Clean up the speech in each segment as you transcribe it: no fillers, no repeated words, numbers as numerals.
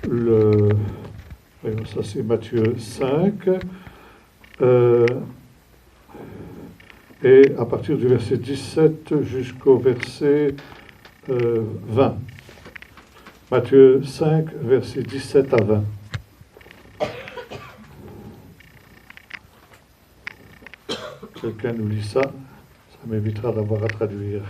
le, ça c'est Matthieu 5, et à partir du verset 17 jusqu'au verset 20. Matthieu 5, versets 17 à 20. Quelqu'un nous lit ça, ça m'évitera d'avoir à traduire.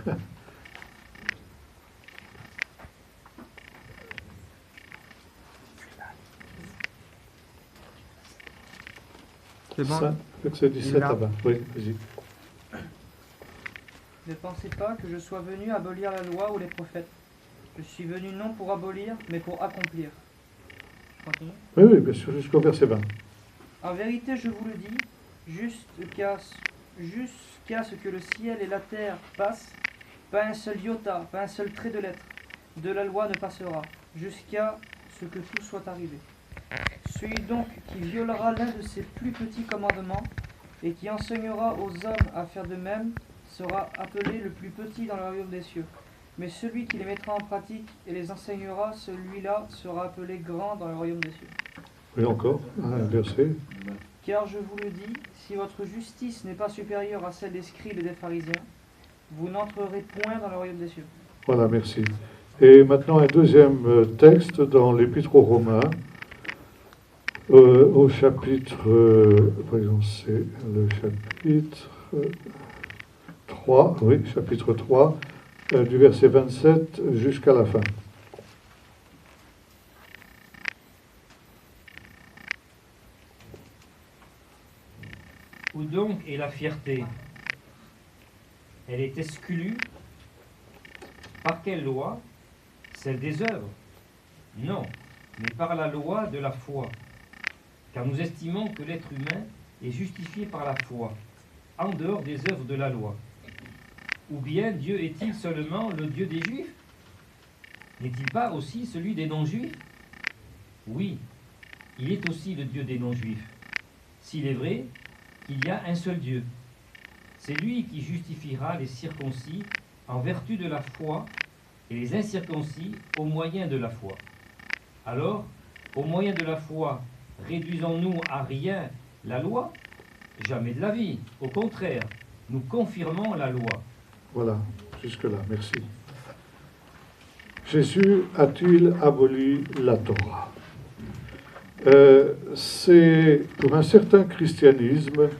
C'est bon. Ça, verset 17 à 20. Oui, vas-y. Ne pensez pas que je sois venu abolir la loi ou les prophètes. Je suis venu non pour abolir, mais pour accomplir. Je continue. Oui, oui, bien sûr, jusqu'au verset 20. En vérité, je vous le dis, jusqu'à ce que le ciel et la terre passent, pas un seul iota, pas un seul trait de lettre de la loi ne passera, jusqu'à ce que tout soit arrivé. Celui donc qui violera l'un de ces plus petits commandements et qui enseignera aux hommes à faire de même sera appelé le plus petit dans le royaume des cieux. Mais celui qui les mettra en pratique et les enseignera, celui-là sera appelé grand dans le royaume des cieux. Oui, encore, un verset. Car je vous le dis, si votre justice n'est pas supérieure à celle des scribes et des pharisiens, vous n'entrerez point dans le royaume des cieux. Voilà, merci. Et maintenant un deuxième texte dans l'Épître aux Romains, au chapitre, voyons, c'est le chapitre 3, oui, chapitre 3, du verset 27 jusqu'à la fin. Où donc est la fierté? Elle est exclue. Par quelle loi? Celle des œuvres? Non, mais par la loi de la foi. Car nous estimons que l'être humain est justifié par la foi, en dehors des œuvres de la loi. Ou bien Dieu est-il seulement le Dieu des Juifs? N'est-il pas aussi celui des non-Juifs? Oui, il est aussi le Dieu des non-Juifs. S'il est vrai qu'il y a un seul Dieu, c'est lui qui justifiera les circoncis en vertu de la foi et les incirconcis au moyen de la foi. Alors, au moyen de la foi, réduisons-nous à rien la loi? Jamais de la vie. Au contraire, nous confirmons la loi. Voilà, jusque-là, merci. Jésus a-t-il aboli la Torah? C'est, pour un certain christianisme,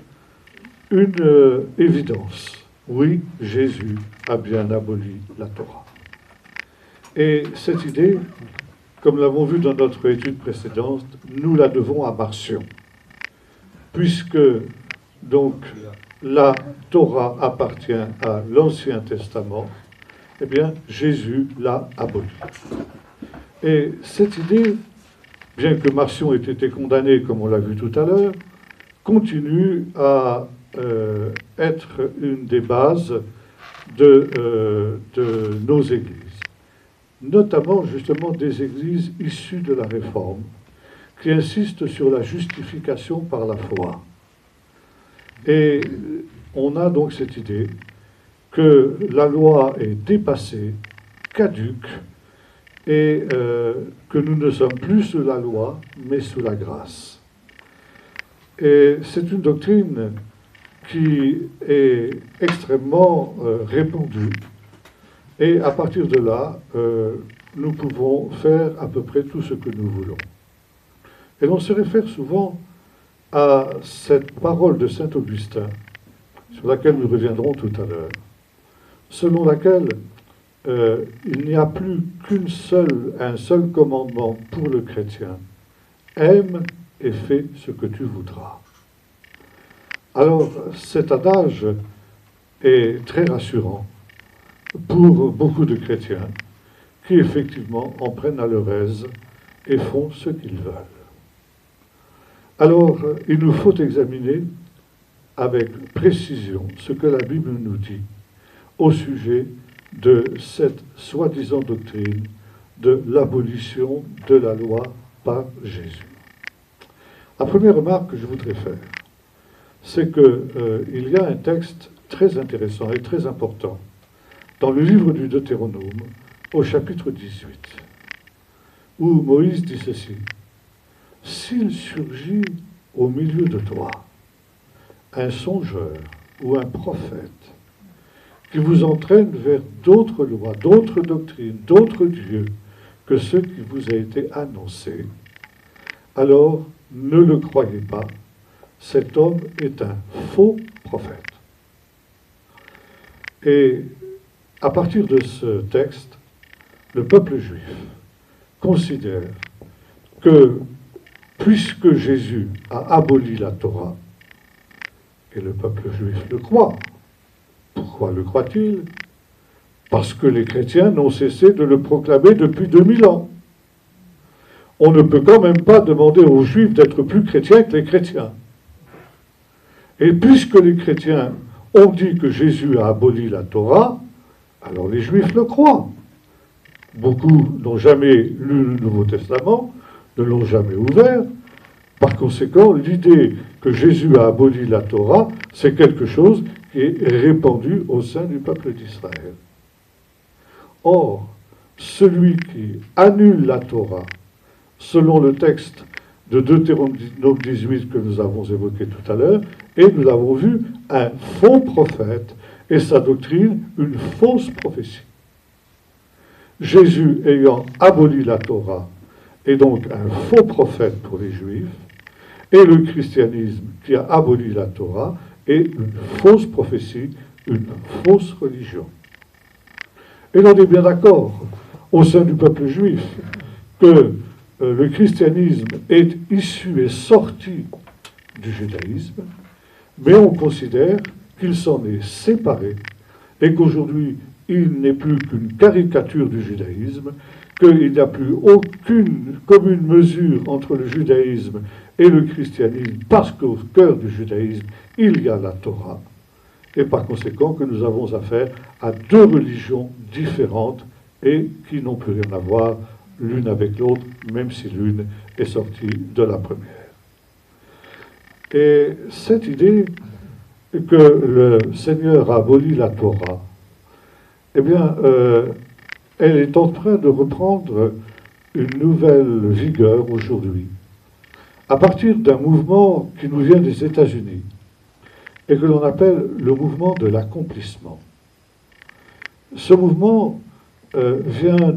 une évidence. Oui, Jésus a bien aboli la Torah. Et cette idée, comme l'avons vu dans notre étude précédente, nous la devons à Marcion, puisque donc la Torah appartient à l'Ancien Testament, eh bien Jésus l'a abolie. Et cette idée, bien que Marcion ait été condamné, comme on l'a vu tout à l'heure, continue à être une des bases de nos églises, notamment justement des églises issues de la Réforme, qui insistent sur la justification par la foi. Et on a donc cette idée que la loi est dépassée, caduque, et que nous ne sommes plus sous la loi, mais sous la grâce. Et c'est une doctrine qui est extrêmement répandue, et à partir de là, nous pouvons faire à peu près tout ce que nous voulons. Et l'on se réfère souvent à cette parole de saint Augustin, sur laquelle nous reviendrons tout à l'heure, selon laquelle il n'y a plus un seul commandement pour le chrétien. Aime et fais ce que tu voudras. Alors, cet adage est très rassurant pour beaucoup de chrétiens qui, effectivement, en prennent à leur aise et font ce qu'ils veulent. Alors, il nous faut examiner avec précision ce que la Bible nous dit au sujet de cette soi-disant doctrine de l'abolition de la loi par Jésus. La première remarque que je voudrais faire, c'est qu'il y a un texte très intéressant et très important dans le livre du Deutéronome, au chapitre 18. où Moïse dit ceci: s'il surgit au milieu de toi un songeur ou un prophète qui vous entraîne vers d'autres lois, d'autres doctrines, d'autres dieux que ceux qui vous a été annoncés, alors ne le croyez pas, cet homme est un faux prophète. Et à partir de ce texte, le peuple juif considère que, puisque Jésus a aboli la Torah, et le peuple juif le croit, pourquoi le croit-il? Parce que les chrétiens n'ont cessé de le proclamer depuis 2000 ans. On ne peut quand même pas demander aux juifs d'être plus chrétiens que les chrétiens. Et puisque les chrétiens ont dit que Jésus a aboli la Torah, alors les juifs le croient. Beaucoup n'ont jamais lu le Nouveau Testament, ne l'ont jamais ouvert. Par conséquent, l'idée que Jésus a aboli la Torah, c'est quelque chose qui est répandu au sein du peuple d'Israël. Or, celui qui annule la Torah, selon le texte de Deutéronome 18 que nous avons évoqué tout à l'heure, et nous l'avons vu, un faux prophète et sa doctrine, une fausse prophétie. Jésus ayant aboli la Torah est donc un faux prophète pour les Juifs, et le christianisme qui a aboli la Torah est une fausse prophétie, une fausse religion. Et l'on est bien d'accord au sein du peuple juif que le christianisme est issu et sorti du judaïsme, mais on considère qu'il s'en est séparé et qu'aujourd'hui il n'est plus qu'une caricature du judaïsme, qu'il n'y a plus aucune commune mesure entre le judaïsme et le christianisme, parce qu'au cœur du judaïsme, il y a la Torah, et par conséquent que nous avons affaire à deux religions différentes et qui n'ont plus rien à voir l'une avec l'autre, même si l'une est sortie de la première. Et cette idée que le Seigneur a aboli la Torah, eh bien, elle est en train de reprendre une nouvelle vigueur aujourd'hui, à partir d'un mouvement qui nous vient des États-Unis et que l'on appelle le mouvement de l'accomplissement. Ce mouvement vient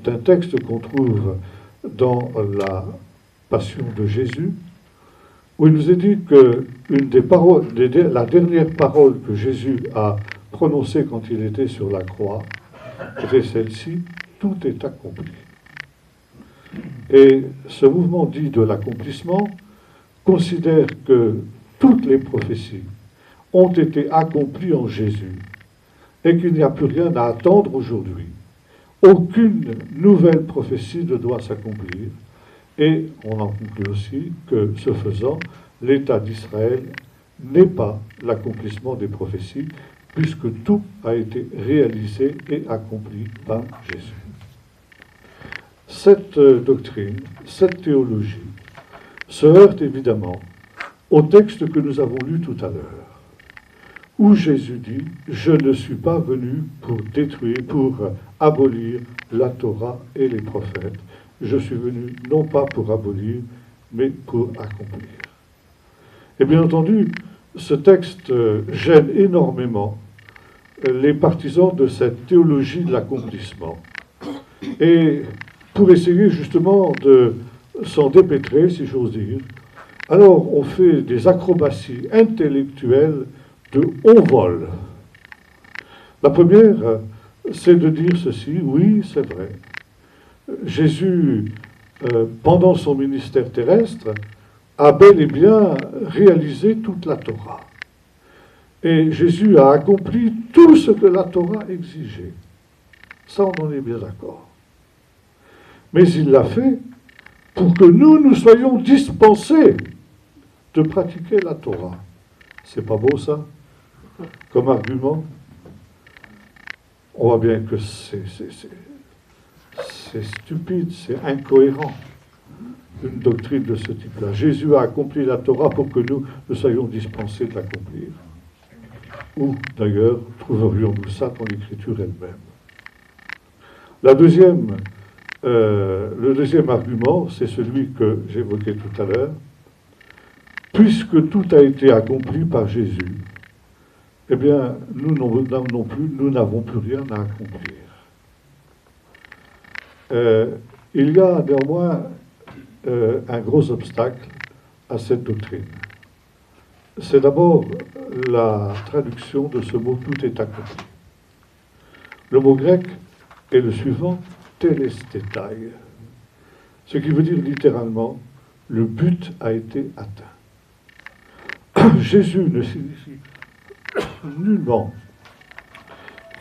d'un texte qu'on trouve dans la Passion de Jésus, où il nous est dit que la dernière parole que Jésus a prononcée quand il était sur la croix était celle-ci: tout est accompli. Et ce mouvement dit de l'accomplissement considère que toutes les prophéties ont été accomplies en Jésus et qu'il n'y a plus rien à attendre aujourd'hui. Aucune nouvelle prophétie ne doit s'accomplir. Et on en conclut aussi que, ce faisant, l'État d'Israël n'est pas l'accomplissement des prophéties, puisque tout a été réalisé et accompli par Jésus. Cette doctrine, cette théologie, se heurte évidemment au texte que nous avons lu tout à l'heure, où Jésus dit « Je ne suis pas venu pour détruire, pour abolir la Torah et les prophètes. Je suis venu non pas pour abolir, mais pour accomplir. » Et bien entendu, ce texte gêne énormément les partisans de cette théologie de l'accomplissement. Et pour essayer justement de s'en dépêtrer, si j'ose dire, alors on fait des acrobaties intellectuelles de haut vol. La première, c'est de dire ceci: oui, c'est vrai. Jésus, pendant son ministère terrestre, a bel et bien réalisé toute la Torah. Et Jésus a accompli tout ce que la Torah exigeait. Ça, on en est bien d'accord. Mais il l'a fait pour que nous soyons dispensés de pratiquer la Torah. C'est pas beau, ça, comme argument? On voit bien que c'est stupide, c'est incohérent, une doctrine de ce type-là. Jésus a accompli la Torah pour que nous soyons dispensés de l'accomplir. Où, d'ailleurs, trouverions-nous ça dans l'Écriture elle-même? Le deuxième argument, c'est celui que j'évoquais tout à l'heure. Puisque tout a été accompli par Jésus, eh bien, nous non plus, nous n'avons plus rien à accomplir. Il y a néanmoins un gros obstacle à cette doctrine. C'est d'abord la traduction de ce mot « tout est accompli ». Le mot grec est le suivant, telestétai, ce qui veut dire littéralement « le but a été atteint ». Jésus ne signifie nullement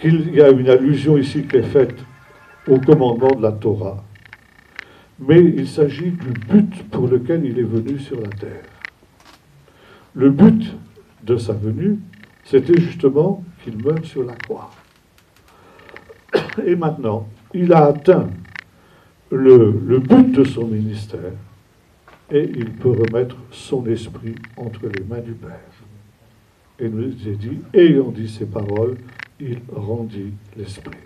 qu'il y a une allusion ici qui est faite au commandement de la Torah, mais il s'agit du but pour lequel il est venu sur la terre. Le but de sa venue, c'était justement qu'il meure sur la croix. Et maintenant, il a atteint le but de son ministère, et il peut remettre son esprit entre les mains du Père. Et nous est dit, ayant dit ces paroles, il rendit l'esprit.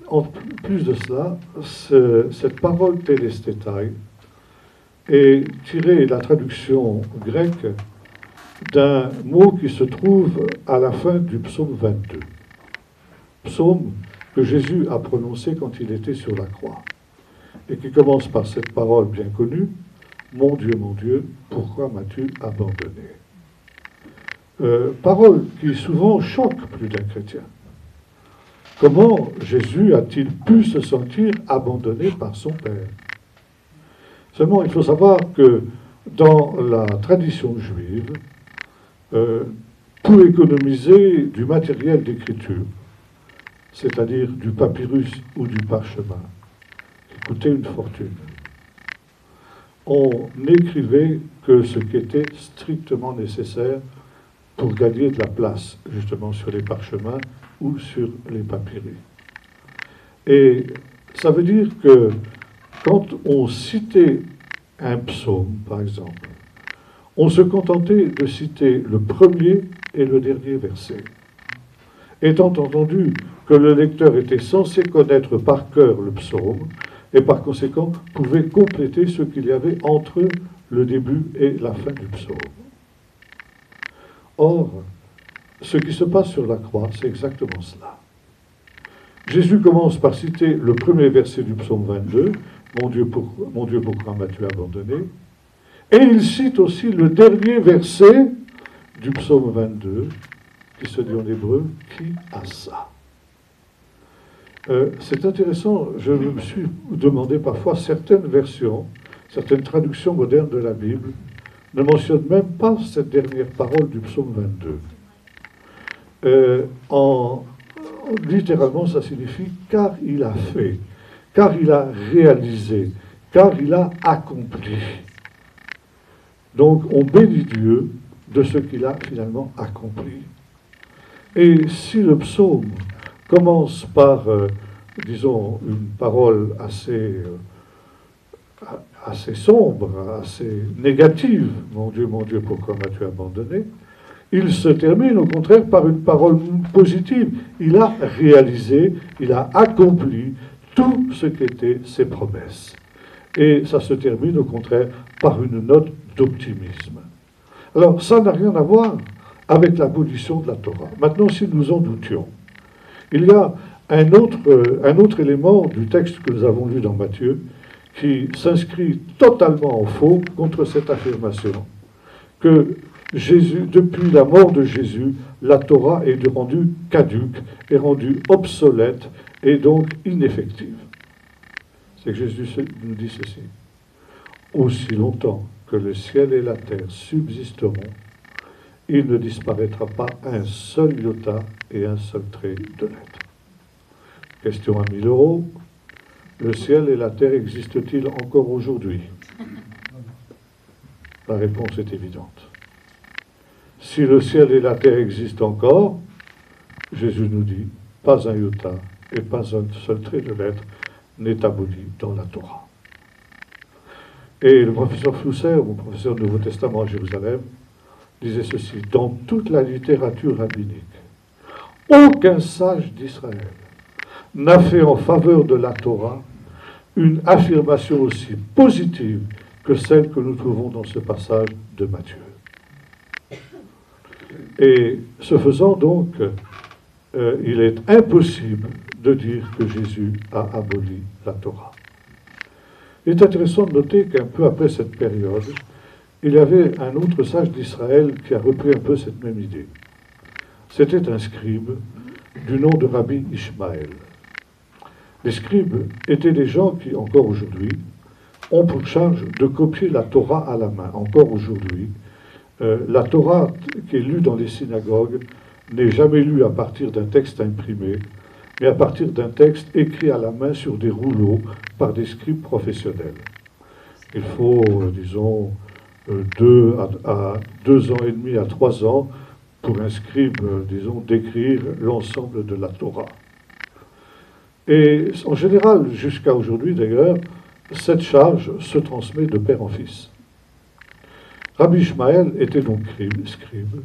En plus de cela, cette parole telestétai est tirée, la traduction grecque, d'un mot qui se trouve à la fin du psaume 22. Psaume que Jésus a prononcé quand il était sur la croix. Et qui commence par cette parole bien connue, « Mon Dieu, pourquoi m'as-tu abandonné ?» Parole qui souvent choque plus d'un chrétien. Comment Jésus a-t-il pu se sentir abandonné par son Père? Seulement, il faut savoir que dans la tradition juive, pour économiser du matériel d'écriture, c'est-à-dire du papyrus ou du parchemin, coûtait une fortune. On n'écrivait que ce qui était strictement nécessaire pour gagner de la place, justement, sur les parchemins ou sur les papyrus. Et ça veut dire que quand on citait un psaume, par exemple, on se contentait de citer le premier et le dernier verset. Étant entendu que le lecteur était censé connaître par cœur le psaume, et par conséquent pouvait compléter ce qu'il y avait entre le début et la fin du psaume. Or, ce qui se passe sur la croix, c'est exactement cela. Jésus commence par citer le premier verset du psaume 22, « Mon Dieu, pourquoi m'as-tu abandonné ?» Et il cite aussi le dernier verset du psaume 22, qui se dit en hébreu, « Qui a ça ?» C'est intéressant, je me suis demandé parfois, certaines versions, certaines traductions modernes de la Bible ne mentionnent même pas cette dernière parole du psaume 22. Littéralement, ça signifie « car il a fait », « car il a réalisé », « car il a accompli ». Donc, on bénit Dieu de ce qu'il a finalement accompli. Et si le psaume commence par, disons, une parole assez sombre, assez négative, « Mon Dieu, pourquoi m'as-tu abandonné ?» il se termine au contraire par une parole positive. Il a réalisé, il a accompli tout ce qu'étaient ses promesses. Et ça se termine au contraire par une note d'optimisme. Alors, ça n'a rien à voir avec l'abolition de la Torah. Maintenant, si nous en doutions, il y a un autre élément du texte que nous avons lu dans Matthieu qui s'inscrit totalement en faux contre cette affirmation que Jésus, depuis la mort de Jésus, la Torah est rendue caduque, est rendue obsolète et donc ineffective. C'est que Jésus nous dit ceci. Aussi longtemps que le ciel et la terre subsisteront, il ne disparaîtra pas un seul iota et un seul trait de lettre. Question à 1000 €. Le ciel et la terre existent-ils encore aujourd'hui? La réponse est évidente. Si le ciel et la terre existent encore, Jésus nous dit, pas un iota et pas un seul trait de lettre n'est aboli dans la Torah. Et le professeur Flusser, mon professeur du Nouveau Testament à Jérusalem, disait ceci, dans toute la littérature rabbinique, aucun sage d'Israël n'a fait en faveur de la Torah une affirmation aussi positive que celle que nous trouvons dans ce passage de Matthieu. Et ce faisant donc, il est impossible de dire que Jésus a aboli la Torah. Il est intéressant de noter qu'un peu après cette période, il y avait un autre sage d'Israël qui a repris un peu cette même idée. C'était un scribe du nom de Rabbi Ishmael. Les scribes étaient des gens qui, encore aujourd'hui, ont pour charge de copier la Torah à la main. Encore aujourd'hui, la Torah qui est lue dans les synagogues n'est jamais lue à partir d'un texte imprimé, mais à partir d'un texte écrit à la main sur des rouleaux par des scribes professionnels. Il faut, disons, 2 à 2 ans et demi à 3 ans pour un scribe, disons, d'écrire l'ensemble de la Torah. Et en général, jusqu'à aujourd'hui d'ailleurs, cette charge se transmet de père en fils. Rabbi Ishmael était donc scribe,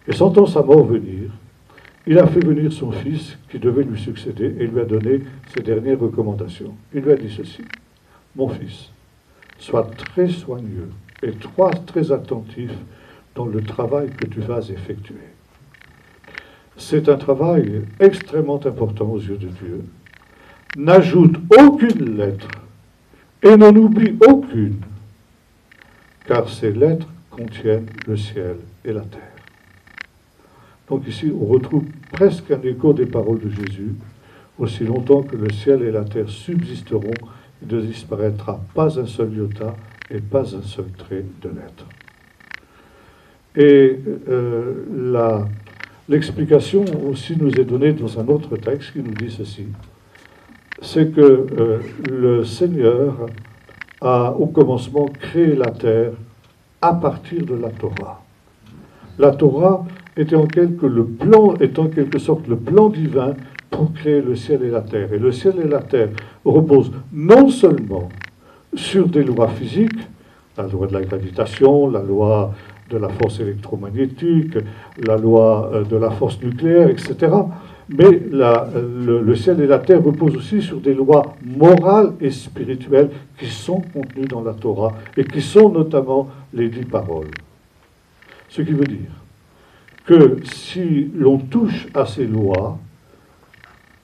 et sentant sa mort venir, il a fait venir son fils qui devait lui succéder et lui a donné ses dernières recommandations. Il lui a dit ceci: mon fils, sois très soigneux et très attentif dans le travail que tu vas effectuer. C'est un travail extrêmement important aux yeux de Dieu. N'ajoute aucune lettre et n'en oublie aucune, car ces lettres contiennent le ciel et la terre. Donc ici, on retrouve presque un écho des paroles de Jésus. Aussi longtemps que le ciel et la terre subsisteront, il ne disparaîtra pas un seul iota et pas un seul trait de lettre. Et l'explication aussi nous est donnée dans un autre texte qui nous dit ceci. C'est que le Seigneur a au commencement créé la terre à partir de la Torah. La Torah était en quelque sorte le plan divin pour créer le ciel et la terre. Et le ciel et la terre reposent non seulement sur des lois physiques, la loi de la gravitation, la loi de la force électromagnétique, la loi de la force nucléaire, etc. Mais le ciel et la terre reposent aussi sur des lois morales et spirituelles qui sont contenues dans la Torah et qui sont notamment les 10 paroles. Ce qui veut dire que si l'on touche à ces lois,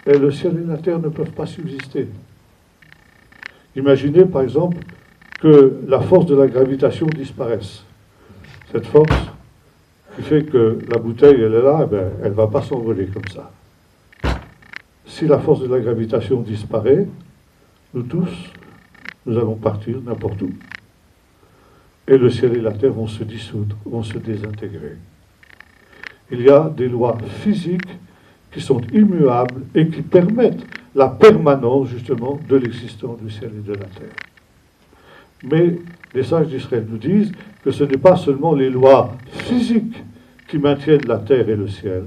le ciel et la terre ne peuvent pas subsister. Imaginez par exemple que la force de la gravitation disparaisse. Cette force qui fait que la bouteille, elle est là, elle ne va pas s'envoler comme ça. Si la force de la gravitation disparaît, nous tous, nous allons partir n'importe où. Et le ciel et la terre vont se dissoudre, vont se désintégrer. Il y a des lois physiques qui sont immuables et qui permettent la permanence, justement, de l'existence du ciel et de la terre. Mais les sages d'Israël nous disent que ce n'est pas seulement les lois physiques qui maintiennent la terre et le ciel,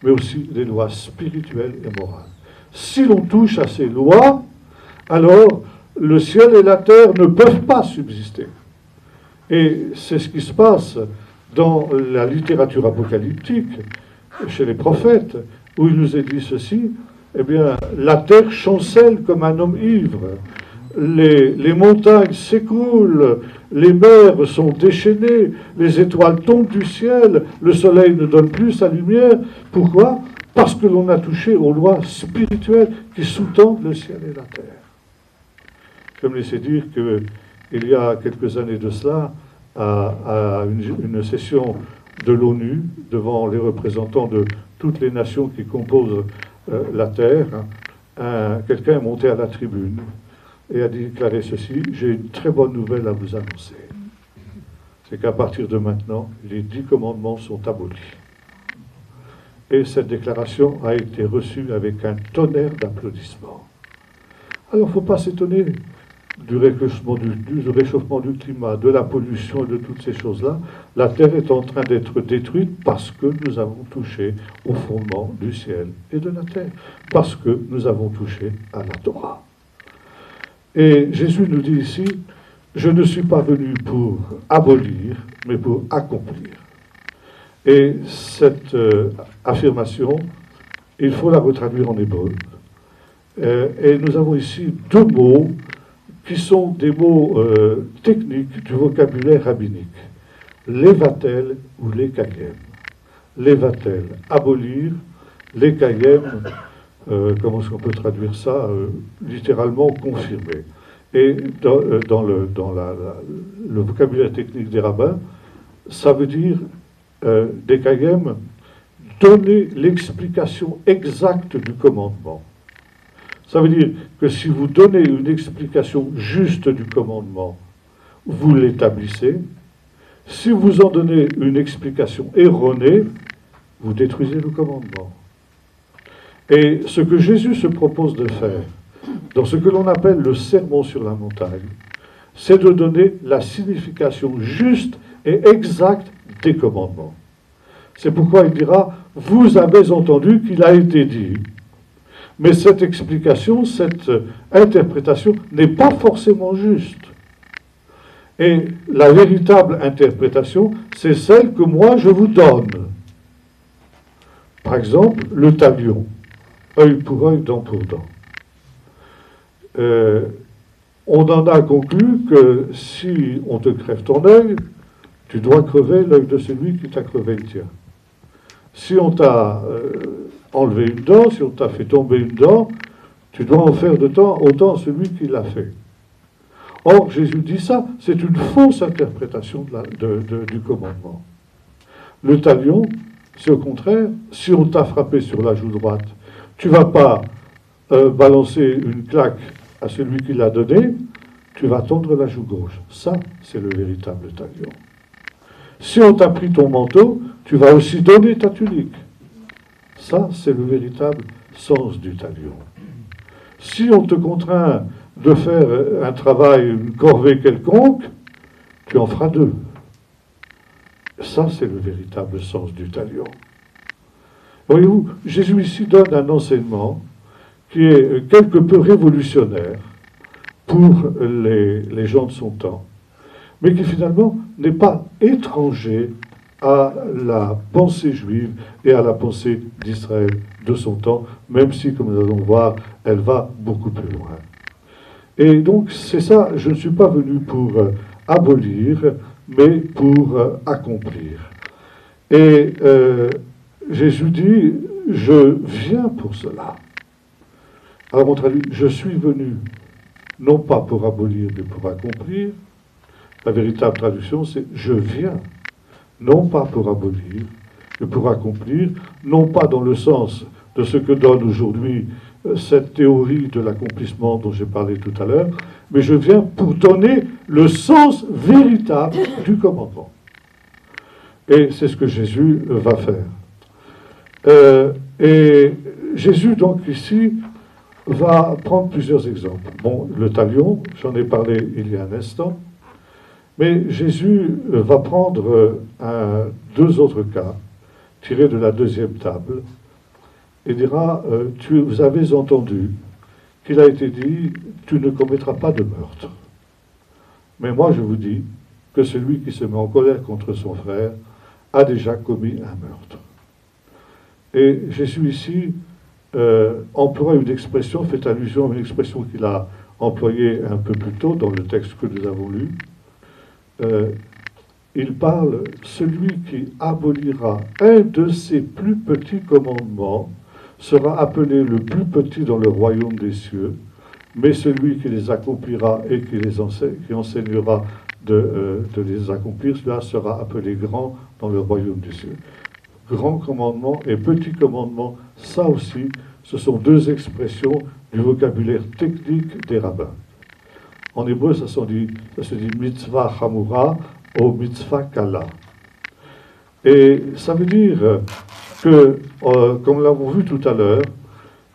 mais aussi les lois spirituelles et morales. Si l'on touche à ces lois, alors le ciel et la terre ne peuvent pas subsister. Et c'est ce qui se passe dans la littérature apocalyptique, chez les prophètes, où il nous est dit ceci: eh bien, la terre chancelle comme un homme ivre, les montagnes s'écroulent, les mers sont déchaînées, les étoiles tombent du ciel, le soleil ne donne plus sa lumière. Pourquoi? Parce que l'on a touché aux lois spirituelles qui sous-tendent le ciel et la terre. Je me laissais dire qu'il y a quelques années de cela, à une session de l'ONU, devant les représentants de toutes les nations qui composent la Terre, quelqu'un est monté à la tribune et a déclaré ceci: j'ai une très bonne nouvelle à vous annoncer. C'est qu'à partir de maintenant, les 10 commandements sont abolis. Et cette déclaration a été reçue avec un tonnerre d'applaudissements. Alors, il ne faut pas s'étonner du réchauffement du climat, de la pollution et de toutes ces choses-là. La Terre est en train d'être détruite parce que nous avons touché au fondement du ciel et de la terre, parce que nous avons touché à la Torah. Et Jésus nous dit ici: je ne suis pas venu pour abolir, mais pour accomplir. Et cette affirmation, il faut la retraduire en hébreu. Et nous avons ici deux mots qui sont des mots techniques du vocabulaire rabbinique. Levatel ou lekayem. Levatel, abolir. Lekayem, comment est-ce qu'on peut traduire ça? Littéralement confirmer. Et dans le vocabulaire technique des rabbins, ça veut dire, lekayem, donner l'explication exacte du commandement. Ça veut dire que si vous donnez une explication juste du commandement, vous l'établissez. Si vous en donnez une explication erronée, vous détruisez le commandement. Et ce que Jésus se propose de faire, dans ce que l'on appelle le sermon sur la montagne, c'est de donner la signification juste et exacte des commandements. C'est pourquoi il dira, vous avez entendu qu'il a été dit. Mais cette explication, cette interprétation n'est pas forcément juste. Et la véritable interprétation, c'est celle que moi je vous donne. Par exemple, le talion, œil pour œil, dent pour dent. On en a conclu que si on te crève ton œil, tu dois crever l'œil de celui qui t'a crevé le tien. Si on t'a enlevé une dent, si on t'a fait tomber une dent, tu dois en faire autant celui qui l'a fait. Or, Jésus dit ça, c'est une fausse interprétation du commandement. Le talion, c'est au contraire, si on t'a frappé sur la joue droite, tu ne vas pas balancer une claque à celui qui l'a donné, tu vas tendre la joue gauche. Ça, c'est le véritable talion. Si on t'a pris ton manteau, tu vas aussi donner ta tunique. Ça, c'est le véritable sens du talion. Si on te contraint de faire un travail, une corvée quelconque, tu en feras deux. Ça, c'est le véritable sens du talion. Voyez-vous, Jésus ici donne un enseignement qui est quelque peu révolutionnaire pour les gens de son temps, mais qui finalement n'est pas étranger à la pensée juive et à la pensée d'Israël de son temps, même si, comme nous allons voir, elle va beaucoup plus loin. Et donc, c'est ça, je ne suis pas venu pour abolir, mais pour accomplir. Et Jésus dit, je viens pour cela. Alors on traduit, je suis venu, non pas pour abolir, mais pour accomplir. La véritable traduction, c'est je viens, non pas pour abolir, mais pour accomplir, non pas dans le sens de ce que donne aujourd'hui cette théorie de l'accomplissement dont j'ai parlé tout à l'heure, mais je viens pour donner le sens véritable du commandement. Et c'est ce que Jésus va faire. Et Jésus, donc, ici, va prendre plusieurs exemples. Bon, le talion, j'en ai parlé il y a un instant, mais Jésus va prendre deux autres cas, tirés de la deuxième table, et dira, vous avez entendu qu'il a été dit, tu ne commettras pas de meurtre. Mais moi, je vous dis que celui qui se met en colère contre son frère a déjà commis un meurtre. Et Jésus ici emploie une expression, fait allusion à une expression qu'il a employée un peu plus tôt dans le texte que nous avons lu. Il parle, celui qui abolira un de ses plus petits commandements sera appelé le plus petit dans le royaume des cieux, mais celui qui les accomplira et qui enseignera de les accomplir, cela sera appelé grand dans le royaume des cieux. Grand commandement et petit commandement, ça aussi, ce sont deux expressions du vocabulaire technique des rabbins. En hébreu, ça se dit mitzvah chamura ou mitzvah kala. Et ça veut dire que, comme nous l'avons vu tout à l'heure,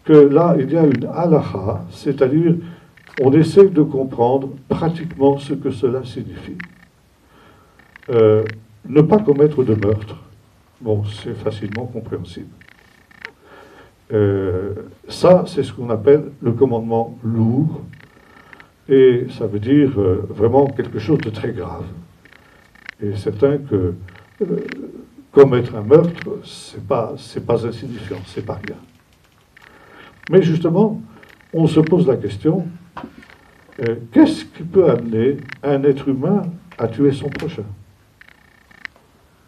que là, il y a une halacha, c'est-à-dire on essaie de comprendre pratiquement ce que cela signifie. Ne pas commettre de meurtre, bon, c'est facilement compréhensible. Ça, c'est ce qu'on appelle le commandement lourd, et ça veut dire vraiment quelque chose de très grave. Et c'est certain que commettre un meurtre, c'est pas insignifiant, c'est pas rien. Mais justement, on se pose la question, qu'est-ce qui peut amener un être humain à tuer son prochain?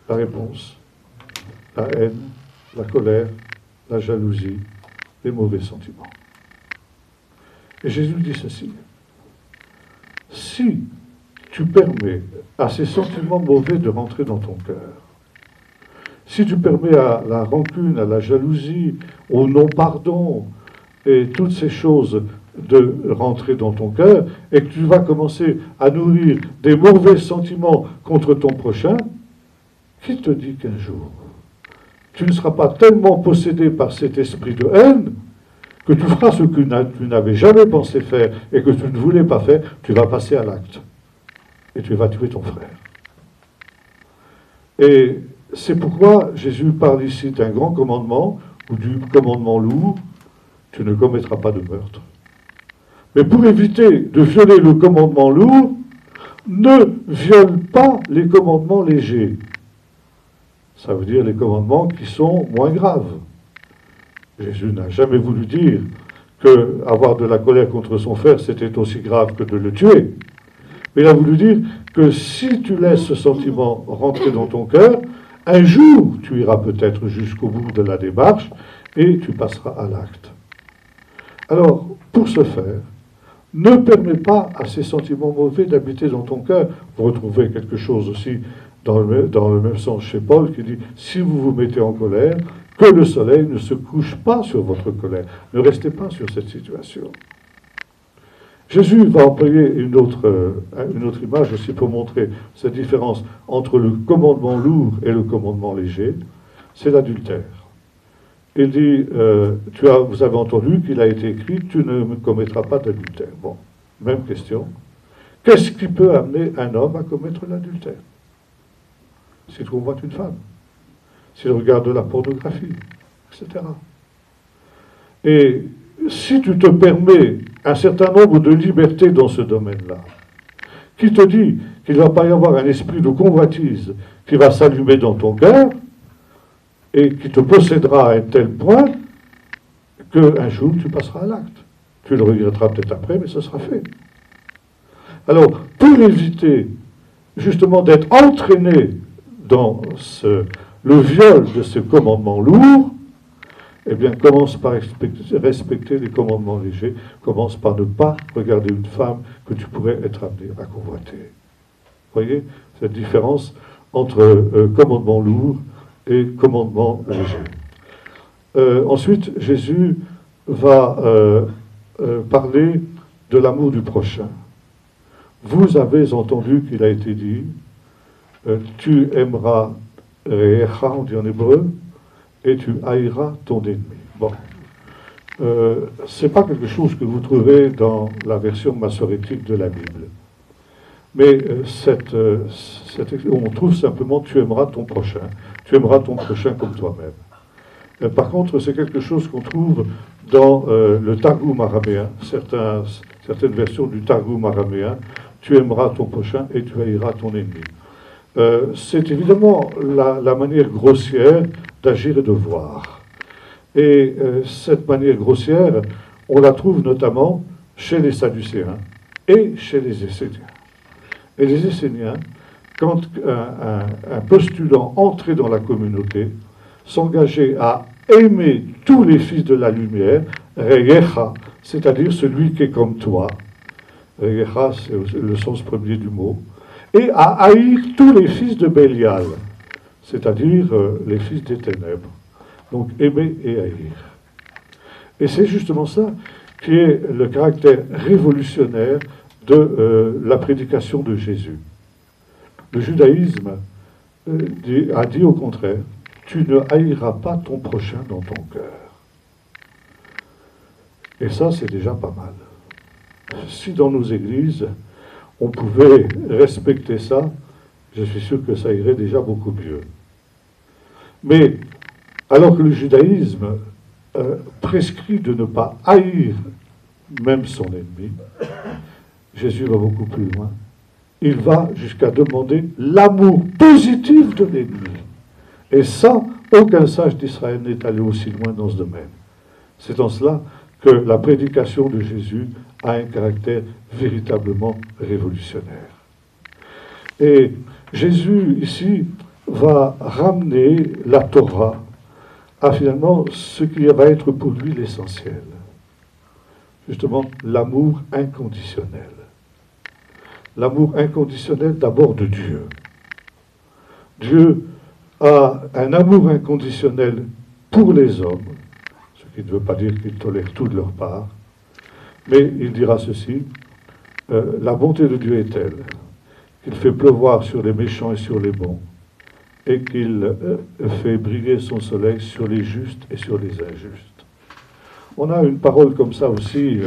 La réponse, la haine, la colère, la jalousie, les mauvais sentiments. Et Jésus dit ceci, si tu permets à ces sentiments mauvais de rentrer dans ton cœur, si tu permets à la rancune, à la jalousie, au non-pardon et toutes ces choses de rentrer dans ton cœur, et que tu vas commencer à nourrir des mauvais sentiments contre ton prochain, qui te dit qu'un jour, tu ne seras pas tellement possédé par cet esprit de haine que tu feras ce que tu n'avais jamais pensé faire et que tu ne voulais pas faire, tu vas passer à l'acte. Et tu vas tuer ton frère. Et c'est pourquoi Jésus parle ici d'un grand commandement, ou du commandement lourd, tu ne commettras pas de meurtre. Mais pour éviter de violer le commandement lourd, ne viole pas les commandements légers. Ça veut dire les commandements qui sont moins graves. Jésus n'a jamais voulu dire que avoir de la colère contre son frère, c'était aussi grave que de le tuer. Mais il a voulu dire que si tu laisses ce sentiment rentrer dans ton cœur, un jour, tu iras peut-être jusqu'au bout de la démarche et tu passeras à l'acte. Alors, pour ce faire, ne permets pas à ces sentiments mauvais d'habiter dans ton cœur. Vous retrouvez quelque chose aussi dans le même sens chez Paul qui dit « Si vous vous mettez en colère, que le soleil ne se couche pas sur votre colère. Ne restez pas sur cette situation. » Jésus va employer une autre image aussi pour montrer cette différence entre le commandement lourd et le commandement léger. C'est l'adultère. Il dit, vous avez entendu qu'il a été écrit, tu ne commettras pas d'adultère. Bon, même question. Qu'est-ce qui peut amener un homme à commettre l'adultère? S'il convoite une femme, s'il regarde de la pornographie, etc. Et si tu te permets un certain nombre de libertés dans ce domaine-là, qui te dit qu'il ne va pas y avoir un esprit de convoitise qui va s'allumer dans ton cœur et qui te possédera à un tel point qu'un jour tu passeras à l'acte. Tu le regretteras peut-être après, mais ce sera fait. Alors, pour éviter justement d'être entraîné dans le viol de ce commandement lourd, eh bien, commence par respecter les commandements légers, commence par ne pas regarder une femme que tu pourrais être amené à convoiter. Vous voyez cette différence entre commandement lourd et commandement léger. Ensuite, Jésus va parler de l'amour du prochain. Vous avez entendu qu'il a été dit, tu aimeras Re'echa, on dit en hébreu, et tu haïras ton ennemi. Bon. C'est pas quelque chose que vous trouvez dans la version massorétique de la Bible. Mais on trouve simplement tu aimeras ton prochain. Tu aimeras ton prochain comme toi-même. Par contre, c'est quelque chose qu'on trouve dans le Targum araméen, certaines versions du Targum araméen, tu aimeras ton prochain et tu haïras ton ennemi. C'est évidemment la manière grossière d'agir et de voir. Et cette manière grossière, on la trouve notamment chez les Sadducéens et chez les Esséniens. Et les Esséniens, quand un postulant entrait dans la communauté, s'engageait à aimer tous les fils de la lumière, Re'echa, c'est-à-dire celui qui est comme toi. Re'echa, c'est le sens premier du mot. Et à haïr tous les fils de Bélial, c'est-à-dire les fils des ténèbres. Donc aimer et haïr. Et c'est justement ça qui est le caractère révolutionnaire de la prédication de Jésus. Le judaïsme a dit au contraire, tu ne haïras pas ton prochain dans ton cœur. Et ça, c'est déjà pas mal. Si dans nos églises, on pouvait respecter ça, je suis sûr que ça irait déjà beaucoup mieux. Mais, alors que le judaïsme prescrit de ne pas haïr même son ennemi, Jésus va beaucoup plus loin. Il va jusqu'à demander l'amour positif de l'ennemi. Et ça, aucun sage d'Israël n'est allé aussi loin dans ce domaine. C'est en cela que la prédication de Jésus a un caractère véritablement révolutionnaire. Et Jésus, ici, va ramener la Torah à finalement ce qui va être pour lui l'essentiel. Justement, l'amour inconditionnel. L'amour inconditionnel d'abord de Dieu. Dieu a un amour inconditionnel pour les hommes, ce qui ne veut pas dire qu'il tolère tout de leur part, mais il dira ceci, la bonté de Dieu est telle qu'il fait pleuvoir sur les méchants et sur les bons, et qu'il fait briller son soleil sur les justes et sur les injustes. On a une parole comme ça aussi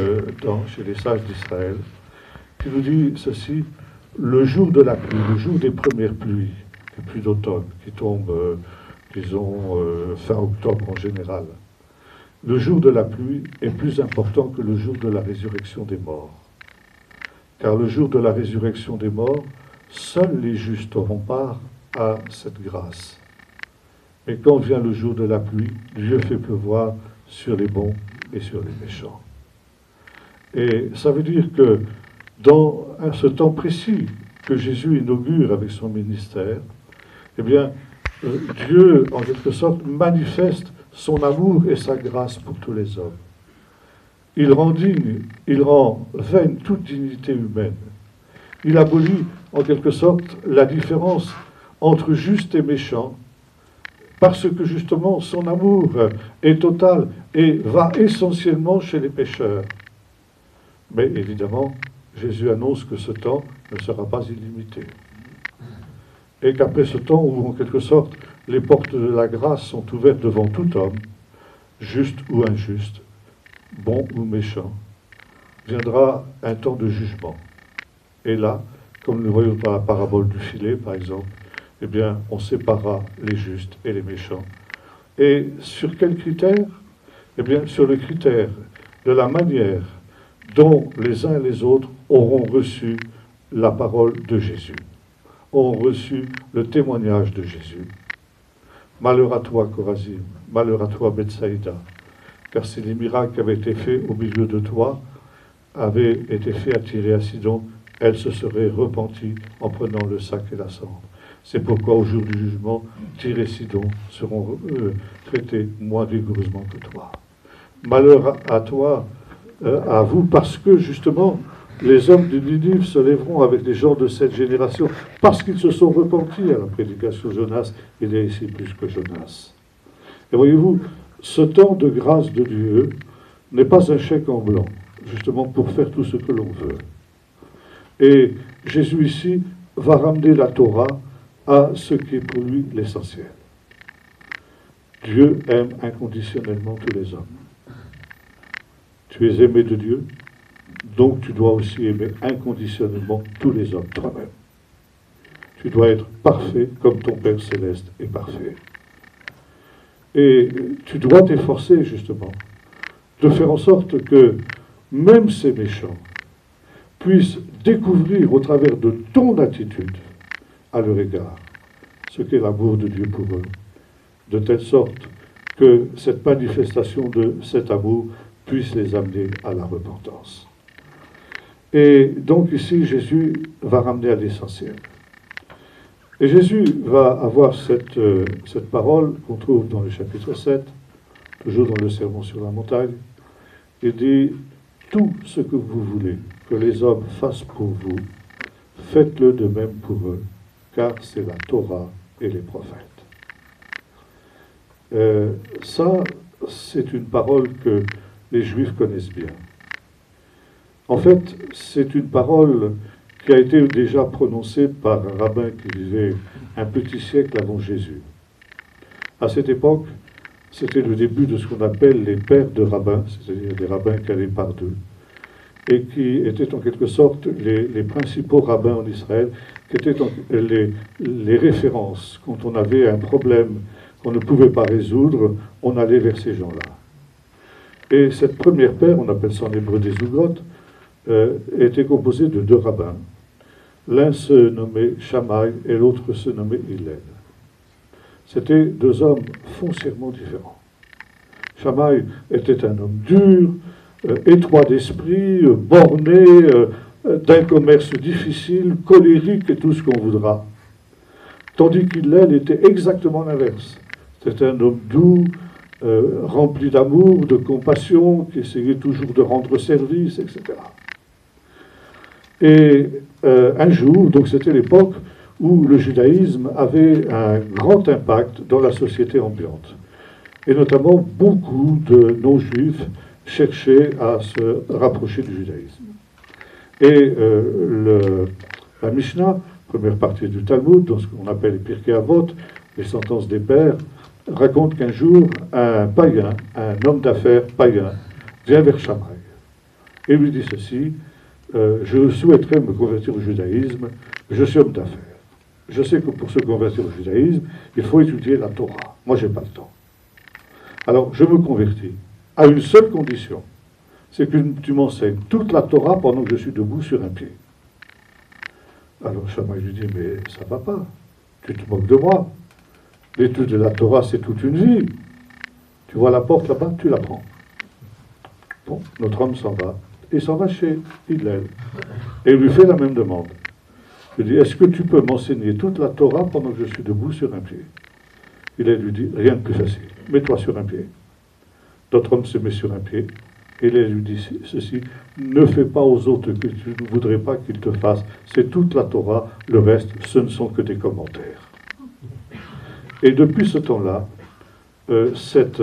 chez les sages d'Israël, qui nous dit ceci, le jour de la pluie, le jour des premières pluies, les pluies d'automne, qui tombent, disons, fin octobre en général, le jour de la pluie est plus important que le jour de la résurrection des morts. Car le jour de la résurrection des morts, seuls les justes auront part à cette grâce. Mais quand vient le jour de la pluie, Dieu fait pleuvoir sur les bons et sur les méchants. Et ça veut dire que dans ce temps précis que Jésus inaugure avec son ministère, eh bien, Dieu, en quelque sorte, manifeste son amour et sa grâce pour tous les hommes. Il rend digne, il rend vaine toute dignité humaine. Il abolit, en quelque sorte, la différence entre juste et méchant, parce que justement son amour est total et va essentiellement chez les pécheurs. Mais évidemment, Jésus annonce que ce temps ne sera pas illimité. Et qu'après ce temps où, en quelque sorte, les portes de la grâce sont ouvertes devant tout homme, juste ou injuste, bon ou méchant, viendra un temps de jugement. Et là, comme nous le voyons dans la parabole du filet, par exemple, eh bien, on séparera les justes et les méchants. Et sur quel critère? Eh bien, sur le critère de la manière dont les uns et les autres auront reçu la parole de Jésus, auront reçu le témoignage de Jésus. Malheur à toi, Chorazim, malheur à toi, Bethsaïda, car si les miracles qui avaient été faits au milieu de toi avaient été faits à Tyr et à Sidon, elle se serait repentie en prenant le sac et la cendre. C'est pourquoi au jour du jugement, Tyr et Sidon seront traités moins rigoureusement que toi. Malheur à toi, à vous, parce que justement, les hommes de Ninive se lèveront avec les gens de cette génération, parce qu'ils se sont repentis à la prédication de Jonas. Il est ici plus que Jonas. Et voyez-vous, ce temps de grâce de Dieu n'est pas un chèque en blanc, justement pour faire tout ce que l'on veut. Et Jésus ici va ramener la Torah à ce qui est pour lui l'essentiel. Dieu aime inconditionnellement tous les hommes. Tu es aimé de Dieu, donc tu dois aussi aimer inconditionnellement tous les hommes, toi-même. Tu dois être parfait comme ton Père Céleste est parfait. Et tu dois t'efforcer justement de faire en sorte que même ces méchants puissent découvrir au travers de ton attitude à leur égard ce qu'est l'amour de Dieu pour eux, de telle sorte que cette manifestation de cet amour puisse les amener à la repentance. Et donc ici, Jésus va ramener à l'essentiel. Et Jésus va avoir cette parole qu'on trouve dans le chapitre 7, toujours dans le Sermon sur la montagne. Il dit, tout ce que vous voulez que les hommes fassent pour vous, faites-le de même pour eux, car c'est la Torah et les prophètes. Ça, c'est une parole que les Juifs connaissent bien. En fait, c'est une parole qui a été déjà prononcée par un rabbin qui vivait un petit siècle avant Jésus. À cette époque, c'était le début de ce qu'on appelle les pères de rabbins, c'est-à-dire des rabbins qui allaient par deux, et qui étaient en quelque sorte les principaux rabbins en Israël, qui étaient les références. Quand on avait un problème qu'on ne pouvait pas résoudre, on allait vers ces gens-là. Et cette première paire, on appelle ça en hébreu des Zugot, était composée de deux rabbins. L'un se nommait Shammai et l'autre se nommait Hillel. C'étaient deux hommes foncièrement différents. Shammai était un homme dur, étroit d'esprit, borné, d'un commerce difficile, colérique et tout ce qu'on voudra. Tandis qu'Hillel était exactement l'inverse. C'était un homme doux, rempli d'amour, de compassion, qui essayait toujours de rendre service, etc. Et un jour, donc c'était l'époque où le judaïsme avait un grand impact dans la société ambiante. Et notamment, beaucoup de non-juifs cherchaient à se rapprocher du judaïsme. Et la Mishnah, première partie du Talmud, dans ce qu'on appelle les Pirkei Avot, les sentences des pères, raconte qu'un jour, un païen, un homme d'affaires païen, vient vers Shammai et lui dit ceci: je souhaiterais me convertir au judaïsme, je suis homme d'affaires. Je sais que pour se convertir au judaïsme, il faut étudier la Torah. Moi, je n'ai pas le temps. Alors, je me convertis à une seule condition, c'est que tu m'enseignes toute la Torah pendant que je suis debout sur un pied. Alors Shammai lui dit: mais ça ne va pas, tu te moques de moi. L'étude de la Torah, c'est toute une vie. Tu vois la porte là-bas, tu la prends. Bon, notre homme s'en va. Et s'en va chez Hillel. Et il lui fait la même demande. Il dit: est-ce que tu peux m'enseigner toute la Torah pendant que je suis debout sur un pied? Hillel lui dit: rien de plus facile. Mets-toi sur un pied. Notre homme se met sur un pied. Et Hillel lui dit ceci: ne fais pas aux autres que tu ne voudrais pas qu'ils te fassent. C'est toute la Torah. Le reste, ce ne sont que des commentaires. Et depuis ce temps-là, cet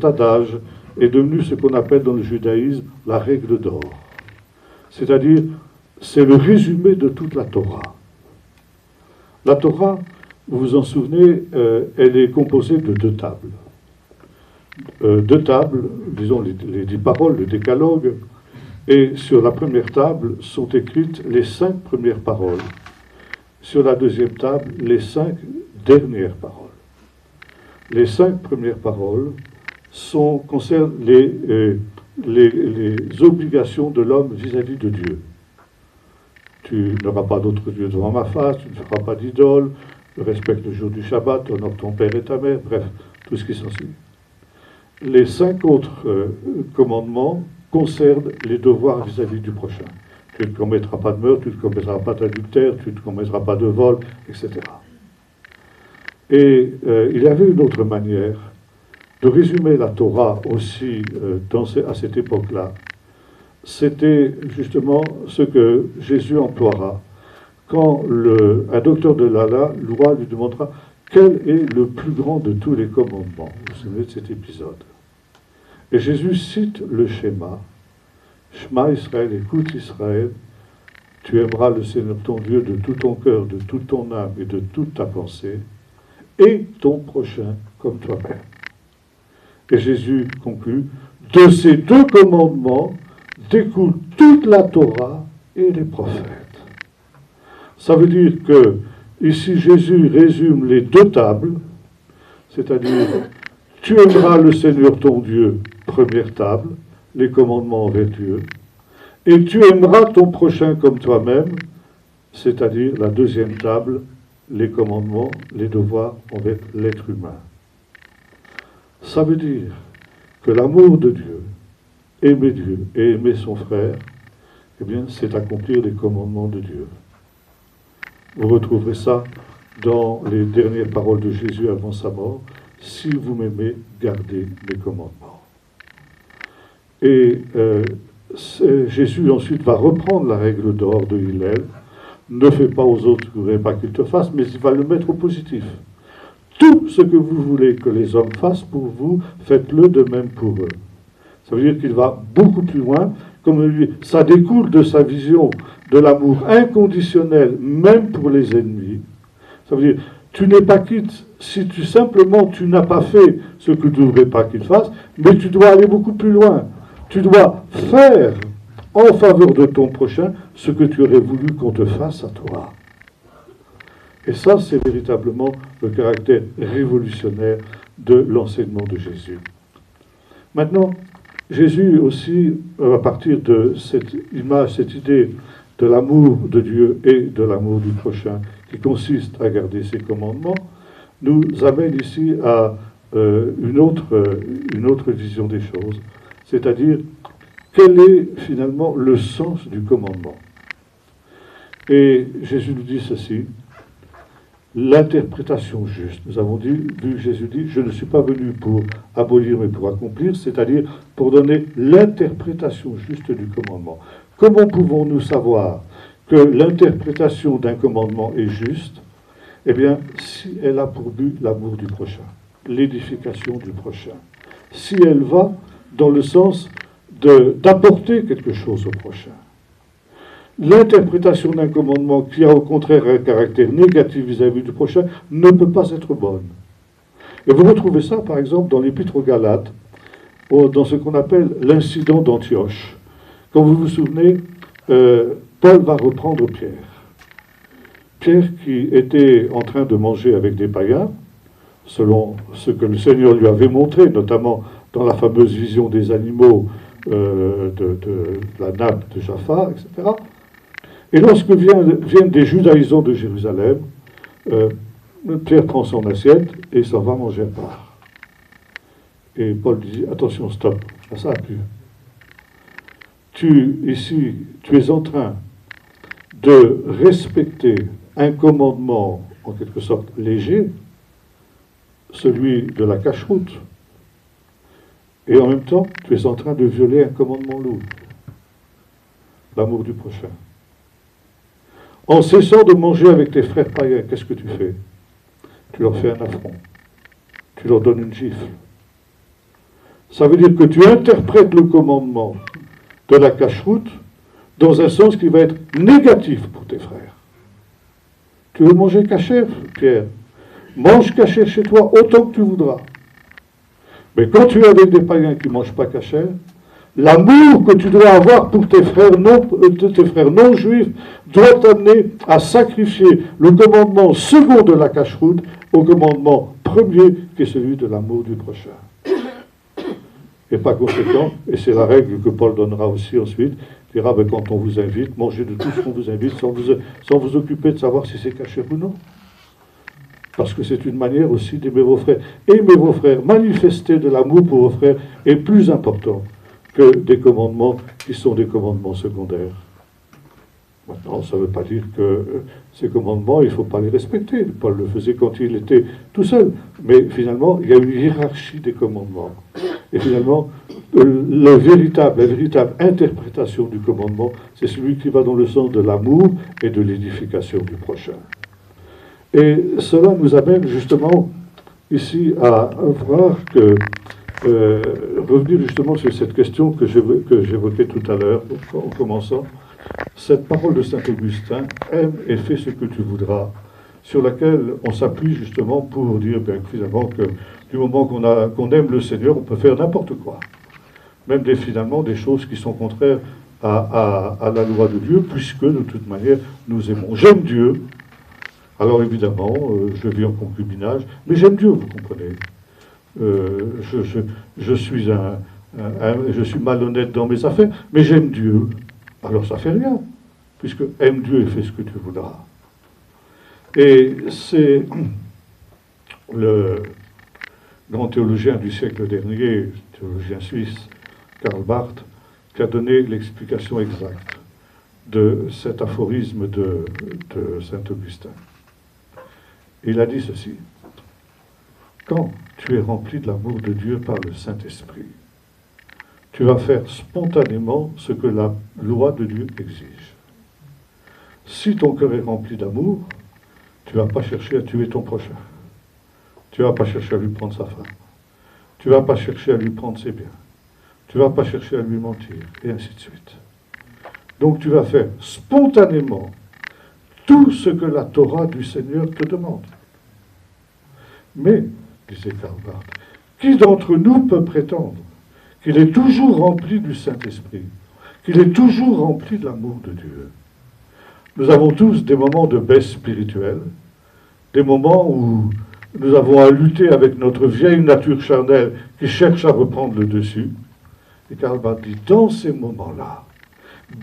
adage est devenu ce qu'on appelle dans le judaïsme la règle d'or. C'est-à-dire, c'est le résumé de toute la Torah. La Torah, vous vous en souvenez, elle est composée de deux tables. Deux tables, disons les 10 paroles, le décalogue, et sur la première table sont écrites les 5 premières paroles. Sur la deuxième table, les 5 dernières paroles. Les 5 premières paroles concernent les obligations de l'homme vis-à-vis de Dieu. Tu n'auras pas d'autre Dieu devant ma face, tu ne feras pas d'idole, respecte le jour du Shabbat, honore ton père et ta mère, bref, tout ce qui s'ensuit. Les 5 autres commandements concernent les devoirs vis-à-vis du prochain. Tu ne commettras pas de meurtre, tu ne commettras pas d'adultère, tu ne commettras pas de vol, etc. Et il y avait une autre manière de résumer la Torah aussi à cette époque-là. C'était justement ce que Jésus emploiera quand un docteur de la loi lui demandera quel est le plus grand de tous les commandements. Vous vous souvenez de cet épisode. Et Jésus cite le schéma. Shema Israël, écoute Israël, tu aimeras le Seigneur ton Dieu de tout ton cœur, de toute ton âme et de toute ta pensée, et ton prochain comme toi-même. Et Jésus conclut: de ces 2 commandements découle toute la Torah et les prophètes. Ça veut dire que ici Jésus résume les 2 tables, c'est-à-dire tu aimeras le Seigneur ton Dieu, première table, les commandements envers Dieu, et tu aimeras ton prochain comme toi-même, c'est-à-dire la deuxième table, les commandements, les devoirs envers l'être humain. Ça veut dire que l'amour de Dieu, aimer Dieu et aimer son frère, eh bien, c'est accomplir les commandements de Dieu. Vous retrouverez ça dans les dernières paroles de Jésus avant sa mort: si vous m'aimez, gardez mes commandements. Et Jésus ensuite va reprendre la règle d'or de Hillel: ne fais pas aux autres ce que vous ne voulez pas qu'ils te fassent, mais il va le mettre au positif. Tout ce que vous voulez que les hommes fassent pour vous, faites-le de même pour eux. Ça veut dire qu'il va beaucoup plus loin. Comme lui, ça découle de sa vision de l'amour inconditionnel, même pour les ennemis. Ça veut dire, tu n'es pas quitte si simplement tu n'as pas fait ce que tu ne voudrais pas qu'ils fassent, mais tu dois aller beaucoup plus loin. Tu dois faire en faveur de ton prochain ce que tu aurais voulu qu'on te fasse à toi. Et ça, c'est véritablement le caractère révolutionnaire de l'enseignement de Jésus. Maintenant, Jésus aussi, à partir de cette image, cette idée de l'amour de Dieu et de l'amour du prochain, qui consiste à garder ses commandements, nous amène ici à une autre vision des choses. C'est-à-dire, quel est finalement le sens du commandement? Et Jésus nous dit ceci, l'interprétation juste. Nous avons vu Jésus dit, je ne suis pas venu pour abolir mais pour accomplir, c'est-à-dire pour donner l'interprétation juste du commandement. Comment pouvons-nous savoir que l'interprétation d'un commandement est juste? Eh bien, si elle a pour but l'amour du prochain, l'édification du prochain, si elle va dans le sens d'apporter quelque chose au prochain. L'interprétation d'un commandement qui a au contraire un caractère négatif vis-à-vis du prochain ne peut pas être bonne. Et vous retrouvez ça, par exemple, dans l'Épître aux Galates, dans ce qu'on appelle l'incident d'Antioche. Quand vous vous souvenez, Paul va reprendre Pierre. Pierre qui était en train de manger avec des païens, selon ce que le Seigneur lui avait montré, notamment dans la fameuse vision des animaux de la nappe de Jaffa, etc. Et lorsque viennent des judaïsants de Jérusalem, Pierre prend son assiette et s'en va manger à part. Et Paul dit, attention, stop, ça a plu. Tu es en train de respecter un commandement, en quelque sorte, léger, celui de la cache-route. Et en même temps, tu es en train de violer un commandement lourd, l'amour du prochain. En cessant de manger avec tes frères païens, qu'est-ce que tu fais? Tu leur fais un affront. Tu leur donnes une gifle. Ça veut dire que tu interprètes le commandement de la cache-route dans un sens qui va être négatif pour tes frères. Tu veux manger caché, Pierre? Mange caché chez toi autant que tu voudras. Mais quand tu es avec des païens qui ne mangent pas caché, l'amour que tu dois avoir pour tes frères non juifs doit t'amener à sacrifier le commandement second de la cache-route au commandement premier qui est celui de l'amour du prochain. Et par conséquent, et c'est la règle que Paul donnera aussi ensuite, il dira, ben, quand on vous invite, mangez de tout ce qu'on vous invite sans vous occuper de savoir si c'est caché ou non. Parce que c'est une manière aussi d'aimer vos frères. Aimer vos frères, manifester de l'amour pour vos frères est plus important que des commandements qui sont des commandements secondaires. Maintenant, ça ne veut pas dire que ces commandements, il ne faut pas les respecter. Paul le faisait quand il était tout seul. Mais finalement, il y a une hiérarchie des commandements. Et finalement, la véritable interprétation du commandement, c'est celui qui va dans le sens de l'amour et de l'édification du prochain. Et cela nous amène justement ici à voir que, revenir justement sur cette question que j'évoquais tout à l'heure en commençant, cette parole de saint Augustin, aime et fais ce que tu voudras, sur laquelle on s'appuie justement pour dire bien finalement que du moment qu'on aime le Seigneur, on peut faire n'importe quoi. Même finalement des choses qui sont contraires à la loi de Dieu, puisque de toute manière nous aimons. J'aime Dieu. Alors évidemment, je vis en concubinage, mais j'aime Dieu, vous comprenez. Je suis malhonnête dans mes affaires, mais j'aime Dieu. Alors ça fait rien, puisque aime Dieu et fais ce que tu voudras. Et c'est le grand théologien du siècle dernier, théologien suisse, Karl Barth, qui a donné l'explication exacte de cet aphorisme de saint Augustin. Il a dit ceci, quand tu es rempli de l'amour de Dieu par le Saint-Esprit, tu vas faire spontanément ce que la loi de Dieu exige. Si ton cœur est rempli d'amour, tu ne vas pas chercher à tuer ton prochain. Tu ne vas pas chercher à lui prendre sa femme. Tu ne vas pas chercher à lui prendre ses biens. Tu ne vas pas chercher à lui mentir, et ainsi de suite. Donc tu vas faire spontanément tout ce que la Torah du Seigneur te demande. Mais, disait Karl Barth, qui d'entre nous peut prétendre qu'il est toujours rempli du Saint-Esprit, qu'il est toujours rempli de l'amour de Dieu? Nous avons tous des moments de baisse spirituelle, des moments où nous avons à lutter avec notre vieille nature charnelle qui cherche à reprendre le dessus. Et Karl Barth dit, dans ces moments-là,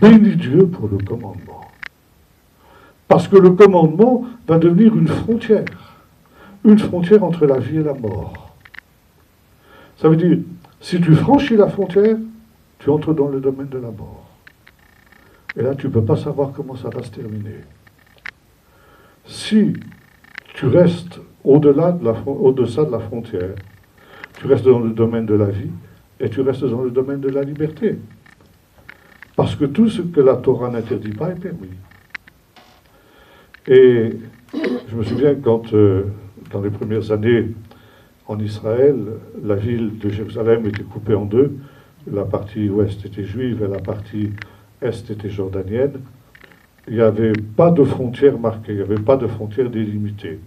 bénis Dieu pour le commandement. Parce que le commandement va devenir une frontière entre la vie et la mort. Ça veut dire, si tu franchis la frontière, tu entres dans le domaine de la mort. Et là, tu ne peux pas savoir comment ça va se terminer. Si tu restes au-delà de la frontière, tu restes dans le domaine de la vie et tu restes dans le domaine de la liberté. Parce que tout ce que la Torah n'interdit pas est permis. Et je me souviens quand, dans les premières années en Israël, la ville de Jérusalem était coupée en deux. La partie ouest était juive et la partie est était jordanienne. Il n'y avait pas de frontières marquées, il n'y avait pas de frontières délimitées.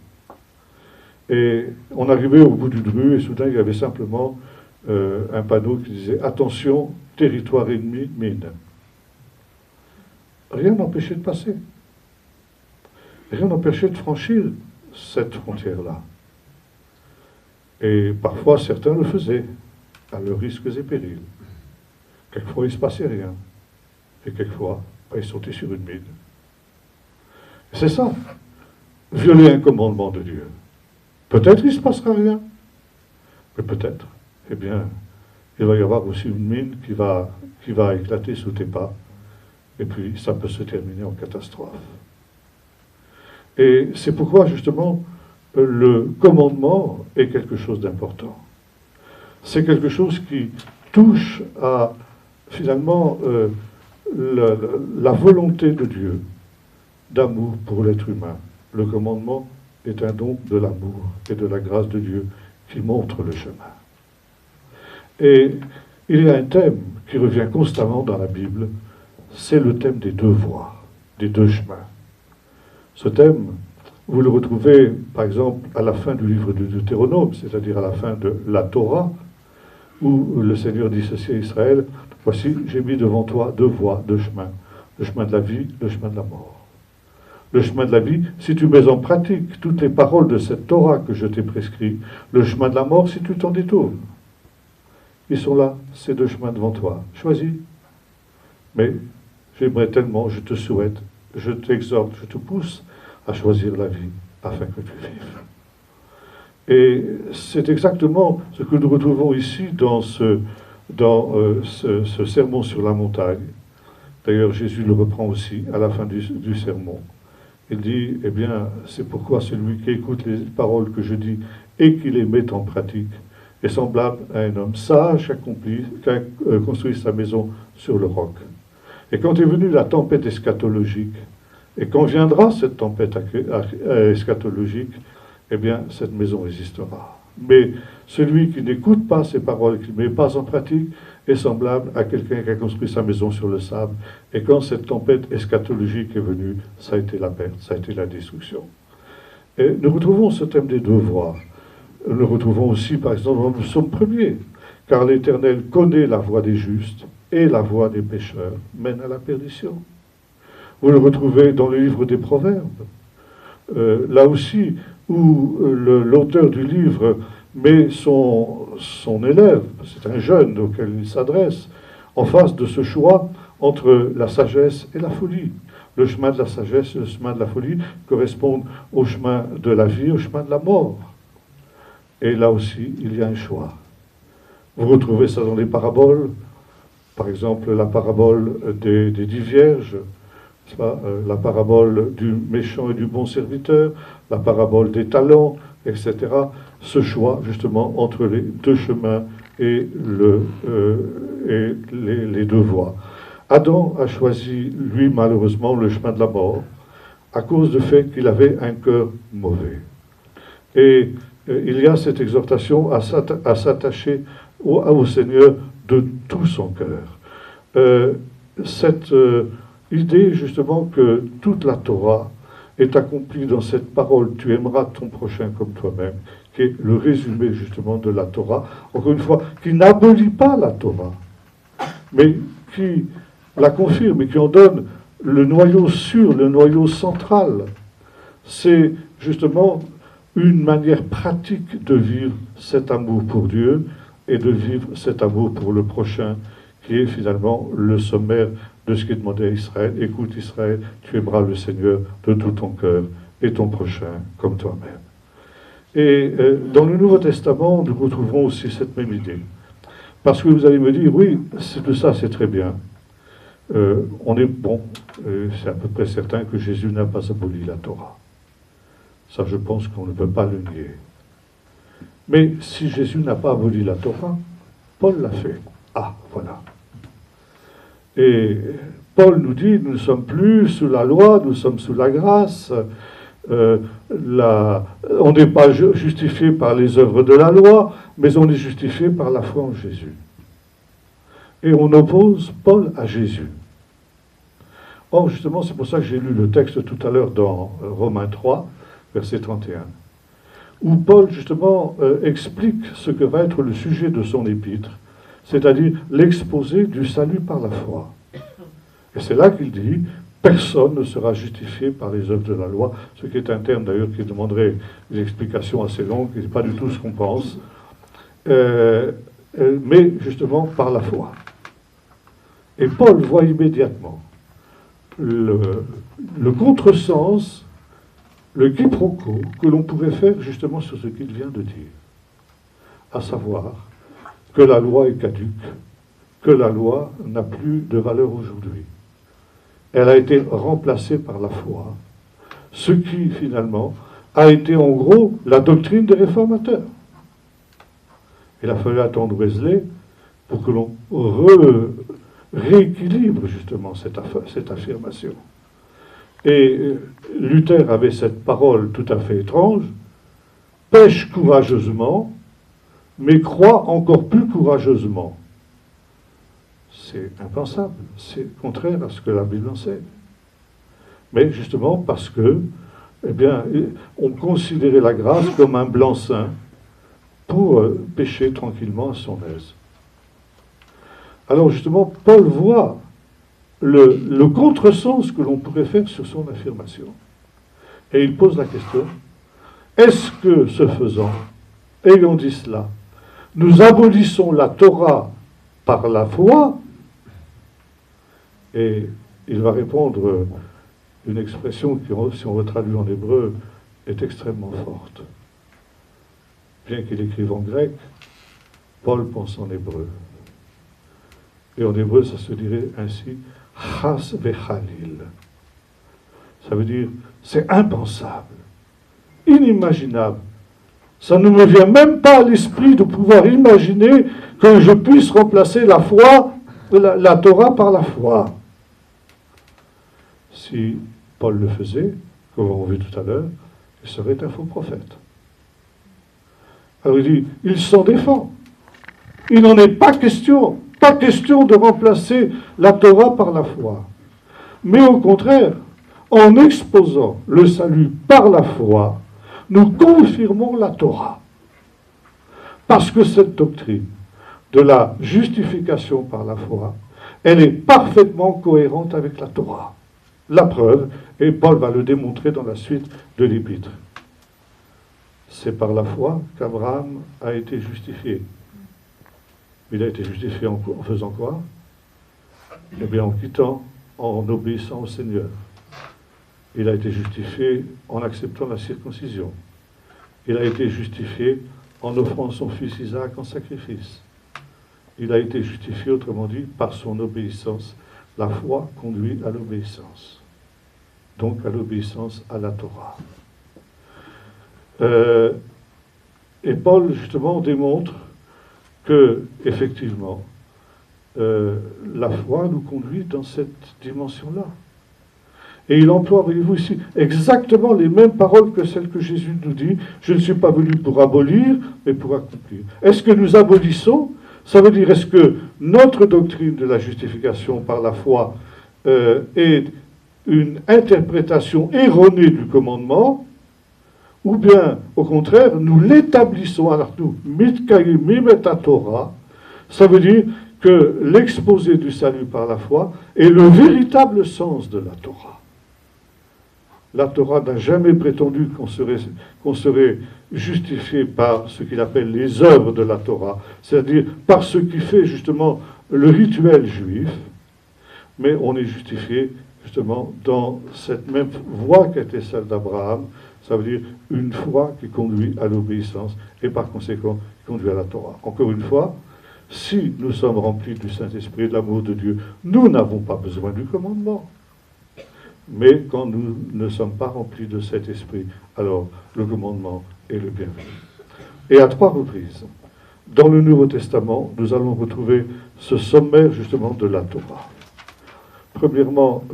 Et on arrivait au bout d'une rue et soudain il y avait simplement un panneau qui disait « Attention, territoire ennemi, mine ». Rien n'empêchait de passer. Rien n'empêchait de franchir cette frontière-là. Et parfois, certains le faisaient, à leurs risques et périls. Quelquefois, il ne se passait rien. Et quelquefois, ils sautaient sur une mine. C'est ça, violer un commandement de Dieu. Peut-être il ne se passera rien, mais peut-être, eh bien, il va y avoir aussi une mine qui va éclater sous tes pas, et puis ça peut se terminer en catastrophe. Et c'est pourquoi, justement, le commandement est quelque chose d'important. C'est quelque chose qui touche à, finalement, la volonté de Dieu d'amour pour l'être humain. Le commandement est un don de l'amour et de la grâce de Dieu qui montre le chemin. Et il y a un thème qui revient constamment dans la Bible, c'est le thème des deux voies, des deux chemins. Ce thème, vous le retrouvez, par exemple, à la fin du livre de Deutéronome, c'est-à-dire à la fin de la Torah, où le Seigneur dit ceci à Israël, « Voici, j'ai mis devant toi deux voies, deux chemins, le chemin de la vie, le chemin de la mort. » Le chemin de la vie, si tu mets en pratique toutes les paroles de cette Torah que je t'ai prescrit, le chemin de la mort, si tu t'en détournes. Ils sont là, ces deux chemins devant toi. Choisis. Mais j'aimerais tellement, je te souhaite, je t'exhorte, je te pousse à choisir la vie afin que tu vives. Et c'est exactement ce que nous retrouvons ici dans ce sermon sur la montagne. D'ailleurs, Jésus le reprend aussi à la fin du sermon. Il dit, eh bien, c'est pourquoi celui qui écoute les paroles que je dis et qui les met en pratique est semblable à un homme sage qui a construit sa maison sur le roc. Et quand est venue la tempête eschatologique, et quand viendra cette tempête eschatologique, eh bien, cette maison résistera. Mais celui qui n'écoute pas ces paroles, qui ne met pas en pratique, est semblable à quelqu'un qui a construit sa maison sur le sable. Et quand cette tempête eschatologique est venue, ça a été la perte, ça a été la destruction. Et nous retrouvons ce thème des deux voies. Nous le retrouvons aussi, par exemple, dans le psaume 1er. Car l'Éternel connaît la voie des justes et la voie des pécheurs mène à la perdition. Vous le retrouvez dans le livre des Proverbes. Là aussi, où l'auteur du livre met son élève, c'est un jeune auquel il s'adresse, en face de ce choix entre la sagesse et la folie. Le chemin de la sagesse et le chemin de la folie correspondent au chemin de la vie, au chemin de la mort. Et là aussi, il y a un choix. Vous retrouvez ça dans les paraboles, par exemple la parabole des 10 vierges, la parabole du méchant et du bon serviteur, la parabole des talents, etc. Ce choix, justement, entre les deux chemins et les deux voies. Adam a choisi, lui, malheureusement, le chemin de la mort, à cause du fait qu'il avait un cœur mauvais. Et il y a cette exhortation à s'attacher au Seigneur de tout son cœur. Cette idée, justement, que toute la Torah est accomplie dans cette parole « Tu aimeras ton prochain comme toi-même », qui est le résumé, justement, de la Torah, encore une fois, qui n'abolit pas la Torah, mais qui la confirme et qui en donne le noyau sûr, le noyau central. C'est, justement, une manière pratique de vivre cet amour pour Dieu et de vivre cet amour pour le prochain, qui est finalement le sommaire de ce qui est demandé à Israël. Écoute Israël, tu aimeras le Seigneur de tout ton cœur et ton prochain comme toi-même. Et dans le Nouveau Testament, nous retrouverons aussi cette même idée. Parce que vous allez me dire, oui, tout ça c'est très bien. On est bon, c'est à peu près certain que Jésus n'a pas aboli la Torah. Ça, je pense qu'on ne peut pas le nier. Mais si Jésus n'a pas aboli la Torah, Paul l'a fait. Ah, voilà. Et Paul nous dit, nous ne sommes plus sous la loi, nous sommes sous la grâce. On n'est pas justifié par les œuvres de la loi, mais on est justifié par la foi en Jésus. Et on oppose Paul à Jésus. Or, justement, c'est pour ça que j'ai lu le texte tout à l'heure dans Romains 3, verset 31, où Paul, justement, explique ce que va être le sujet de son épître, c'est-à-dire l'exposé du salut par la foi. Et c'est là qu'il dit, personne ne sera justifié par les œuvres de la loi, ce qui est un terme d'ailleurs qui demanderait des explications assez longues, et pas du tout ce qu'on pense, mais justement par la foi. Et Paul voit immédiatement le contresens, le quiproquo que l'on pourrait faire justement sur ce qu'il vient de dire, à savoir que la loi est caduque, que la loi n'a plus de valeur aujourd'hui. Elle a été remplacée par la foi, ce qui finalement a été en gros la doctrine des réformateurs. Il a fallu attendre Wesley pour que l'on rééquilibre justement cette affirmation. Et Luther avait cette parole tout à fait étrange, pêche courageusement, mais croit encore plus courageusement. C'est impensable, c'est contraire à ce que la Bible enseigne. Mais justement parce que, eh bien, on considérait la grâce comme un blanc-seing pour pécher tranquillement à son aise. Alors justement, Paul voit le contresens que l'on pourrait faire sur son affirmation. Et il pose la question, est-ce que, ce faisant, ayant dit cela, nous abolissons la Torah par la foi? Et il va répondre une expression qui, si on retraduit en hébreu, est extrêmement forte. Bien qu'il écrive en grec, Paul pense en hébreu. Et en hébreu, ça se dirait ainsi, chas vechalil. Ça veut dire, c'est impensable, inimaginable. Ça ne me vient même pas à l'esprit de pouvoir imaginer que je puisse remplacer la foi, la Torah par la foi. Si Paul le faisait, comme on l'a vu tout à l'heure, il serait un faux prophète. Alors il dit, il s'en défend. Il n'en est pas question de remplacer la Torah par la foi. Mais au contraire, en exposant le salut par la foi, nous confirmons la Torah. Parce que cette doctrine de la justification par la foi, elle est parfaitement cohérente avec la Torah. La preuve, et Paul va le démontrer dans la suite de l'épître. C'est par la foi qu'Abraham a été justifié. Il a été justifié en faisant quoi? Eh bien, en quittant, en obéissant au Seigneur. Il a été justifié en acceptant la circoncision. Il a été justifié en offrant son fils Isaac en sacrifice. Il a été justifié, autrement dit, par son obéissance. La foi conduit à l'obéissance. Donc à l'obéissance à la Torah. Et Paul, justement, démontre que, effectivement, la foi nous conduit dans cette dimension-là. Et il emploie, voyez-vous ici, exactement les mêmes paroles que celles que Jésus nous dit. Je ne suis pas venu pour abolir, mais pour accomplir. Est-ce que nous abolissons? Ça veut dire, est-ce que notre doctrine de la justification par la foi est une interprétation erronée du commandement, ou bien, au contraire, nous l'établissons, alors nous, mitkayimim et Torah, ça veut dire que l'exposé du salut par la foi est le véritable sens de la Torah. La Torah n'a jamais prétendu qu'on serait justifié par ce qu'il appelle les œuvres de la Torah, c'est-à-dire par ce qui fait justement le rituel juif, mais on est justifié justement dans cette même voie qu'était celle d'Abraham, ça veut dire une foi qui conduit à l'obéissance et par conséquent qui conduit à la Torah. Encore une fois, si nous sommes remplis du Saint-Esprit et de l'amour de Dieu, nous n'avons pas besoin du commandement. Mais quand nous ne sommes pas remplis de cet esprit, alors le commandement est le bienvenu. Et à 3 reprises, dans le Nouveau Testament, nous allons retrouver ce sommaire justement de la Torah. Premièrement,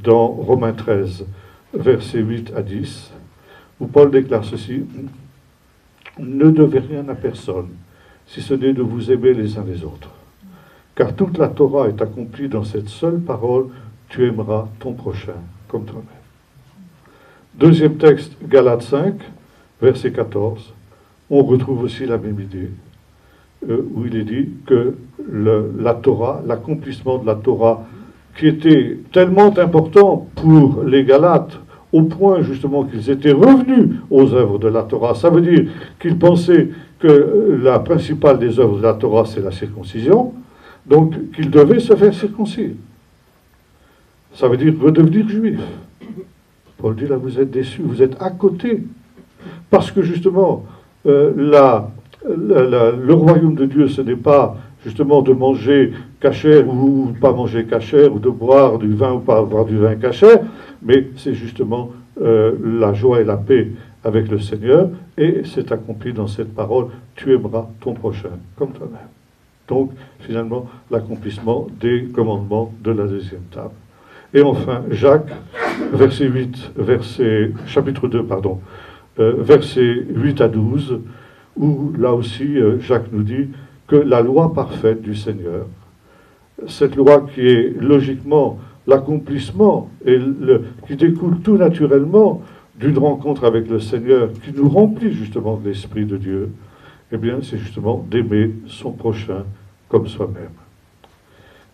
dans Romains 13, versets 8 à 10, où Paul déclare ceci: « Ne devez rien à personne, si ce n'est de vous aimer les uns les autres. Car toute la Torah est accomplie dans cette seule parole: tu aimeras ton prochain comme toi-même. » Deuxième texte, Galates 5, verset 14, on retrouve aussi la même idée, où il est dit que la Torah, l'accomplissement de la Torah, qui était tellement important pour les Galates, au point justement qu'ils étaient revenus aux œuvres de la Torah. Ça veut dire qu'ils pensaient que la principale des œuvres de la Torah, c'est la circoncision, donc qu'ils devaient se faire circoncire. Ça veut dire redevenir juif. Paul dit là, vous êtes déçus, vous êtes à côté. Parce que justement, le royaume de Dieu, ce n'est pas justement de manger cachère ou pas manger cachère, ou de boire du vin ou pas boire du vin cachère, mais c'est justement la joie et la paix avec le Seigneur, et c'est accompli dans cette parole: tu aimeras ton prochain comme toi-même. Donc, finalement, l'accomplissement des commandements de la deuxième table. Et enfin, Jacques, chapitre 2, versets 8 à 12, où là aussi, Jacques nous dit que la loi parfaite du Seigneur, cette loi qui est logiquement l'accomplissement et qui découle tout naturellement d'une rencontre avec le Seigneur, qui nous remplit justement de l'Esprit de Dieu, eh bien, c'est justement d'aimer son prochain comme soi-même.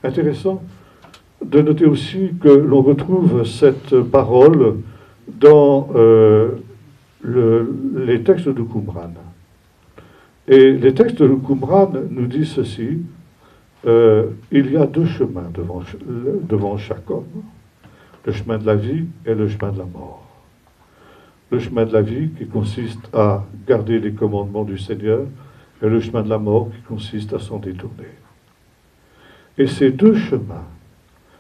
Intéressant de noter aussi que l'on retrouve cette parole dans les textes de Qumran. Et les textes de Qumran nous disent ceci: il y a 2 chemins devant chaque homme, le chemin de la vie et le chemin de la mort. Le chemin de la vie qui consiste à garder les commandements du Seigneur, et le chemin de la mort qui consiste à s'en détourner. Et ces 2 chemins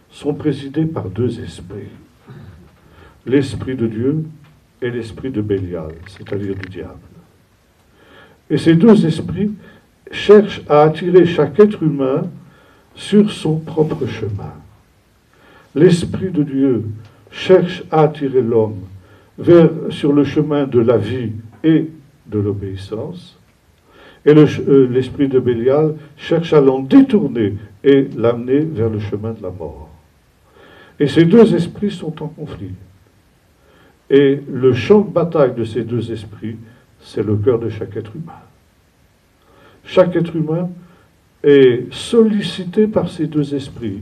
sont présidés par 2 esprits, l'esprit de Dieu et l'esprit de Bélial, c'est-à-dire du diable. Et ces 2 esprits cherchent à attirer chaque être humain sur son propre chemin. L'esprit de Dieu cherche à attirer l'homme sur le chemin de la vie et de l'obéissance, et l'esprit de Bélial cherche à l'en détourner et l'amener vers le chemin de la mort. Et ces 2 esprits sont en conflit. Et le champ de bataille de ces 2 esprits, c'est le cœur de chaque être humain. Chaque être humain est sollicité par ces 2 esprits,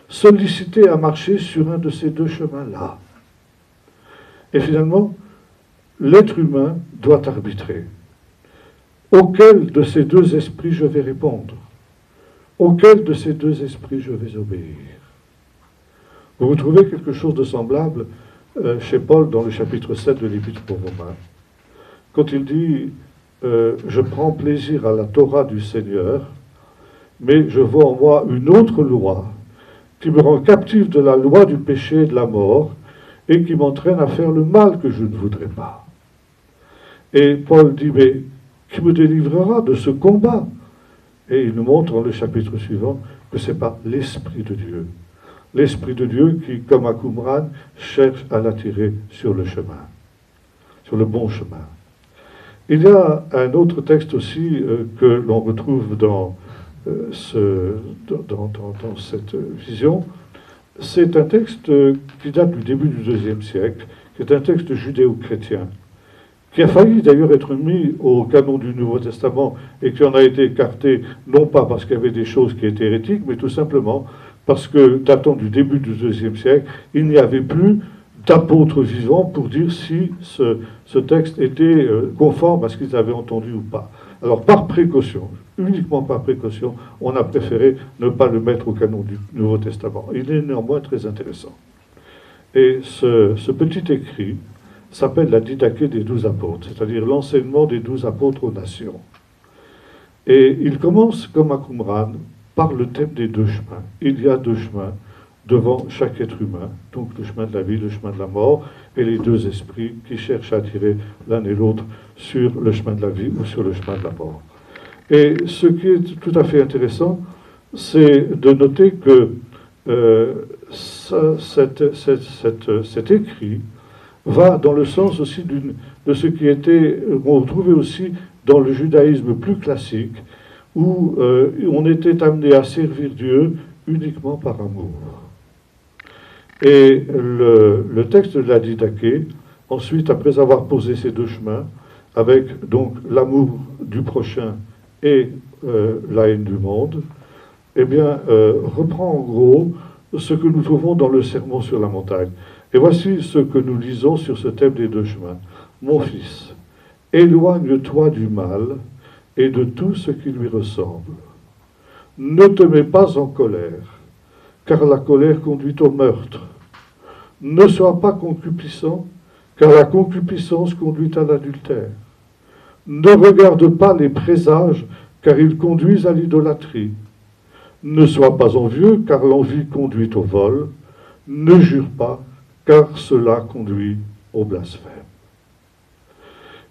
sollicité à marcher sur un de ces 2 chemins-là. Et finalement, l'être humain doit arbitrer. Auquel de ces 2 esprits je vais répondre? Auquel de ces 2 esprits je vais obéir? Vous retrouvez quelque chose de semblable chez Paul dans le chapitre 7 de l'Épître aux Romains, quand il dit je prends plaisir à la Torah du Seigneur, mais je vois en moi une autre loi qui me rend captif de la loi du péché et de la mort, et qui m'entraîne à faire le mal que je ne voudrais pas. Et Paul dit, mais qui me délivrera de ce combat? Et il nous montre dans le chapitre suivant que ce n'est pas l'Esprit de Dieu. L'Esprit de Dieu qui, comme à Qumran, cherche à l'attirer sur le chemin, sur le bon chemin. Il y a un autre texte aussi que l'on retrouve dans cette vision. C'est un texte qui date du début du IIe siècle, qui est un texte judéo-chrétien, qui a failli d'ailleurs être mis au canon du Nouveau Testament et qui en a été écarté, non pas parce qu'il y avait des choses qui étaient hérétiques, mais tout simplement parce que, datant du début du IIe siècle, il n'y avait plus d'apôtres vivants pour dire si ce texte était conforme à ce qu'ils avaient entendu ou pas. Alors, par précaution, uniquement par précaution, on a préféré ne pas le mettre au canon du Nouveau Testament. Il est néanmoins très intéressant. Et ce petit écrit s'appelle la Didaché des 12 apôtres, c'est-à-dire l'enseignement des 12 apôtres aux nations. Et il commence, comme à Qumran, par le thème des deux chemins. Il y a deux chemins devant chaque être humain, donc le chemin de la vie, le chemin de la mort, et les deux esprits qui cherchent à attirer l'un et l'autre sur le chemin de la vie ou sur le chemin de la mort. Et ce qui est tout à fait intéressant, c'est de noter que cet écrit va dans le sens aussi de ce qui était, on retrouvait aussi dans le judaïsme plus classique, où on était amené à servir Dieu uniquement par amour. Et le texte de la Didaché, ensuite, après avoir posé ces deux chemins, avec donc l'amour du prochain et la haine du monde, eh bien, reprend en gros ce que nous trouvons dans le Sermon sur la montagne. Et voici ce que nous lisons sur ce thème des deux chemins. Mon fils, éloigne-toi du mal et de tout ce qui lui ressemble. Ne te mets pas en colère, car la colère conduit au meurtre. Ne sois pas concupiscent, car la concupiscence conduit à l'adultère. Ne regarde pas les présages, car ils conduisent à l'idolâtrie. Ne sois pas envieux, car l'envie conduit au vol. Ne jure pas, car cela conduit au blasphème.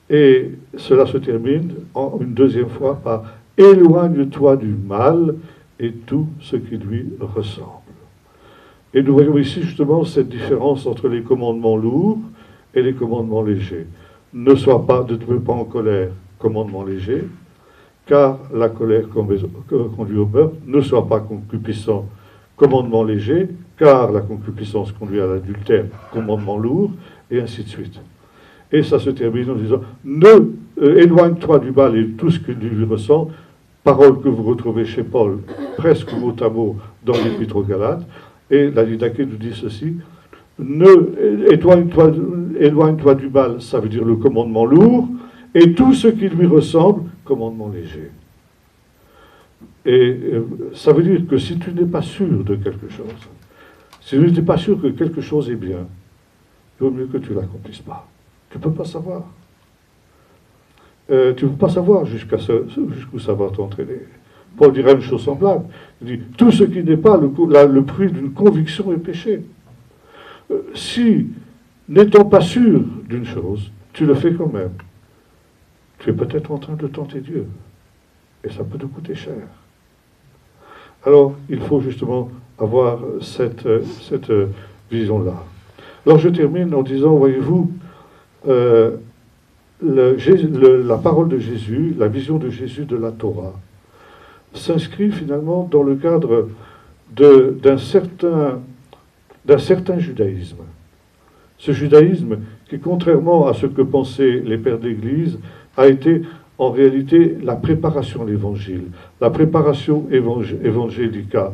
Et cela se termine une deuxième fois par « Éloigne-toi du mal et tout ce qui lui ressemble ». Et nous voyons ici justement cette différence entre les commandements lourds et les commandements légers. Ne te mets pas en colère, commandement léger, car la colère conduit au meurtre. Ne sois pas concupiscent, commandement léger, car la concupiscence conduit à l'adultère, commandement lourd, et ainsi de suite. Et ça se termine en disant éloigne-toi du mal et tout ce qui lui ressemble, parole que vous retrouvez chez Paul, presque mot à mot dans l'Épître aux Galates. Et la Didaché nous dit ceci éloigne-toi du mal, ça veut dire le commandement lourd, et tout ce qui lui ressemble, commandement léger. Et ça veut dire que si tu n'es pas sûr de quelque chose, si tu n'es pas sûr que quelque chose est bien, il vaut mieux que tu ne l'accomplisses pas. Tu ne peux pas savoir. Tu ne peux pas savoir jusqu'où ça va t'entraîner. Paul dirait une chose semblable. Il dit, tout ce qui n'est pas le fruit d'une conviction est péché. Si, n'étant pas sûr d'une chose, tu le fais quand même, tu es peut-être en train de tenter Dieu. Et ça peut te coûter cher. Alors, il faut justement avoir cette vision-là. Alors, je termine en disant, voyez-vous, la parole de Jésus, la vision de Jésus de la Torah, s'inscrit finalement dans le cadre d'un certain judaïsme. Ce judaïsme qui, contrairement à ce que pensaient les pères d'Église, a été en réalité la préparation à l'Évangile, la préparation évangélica.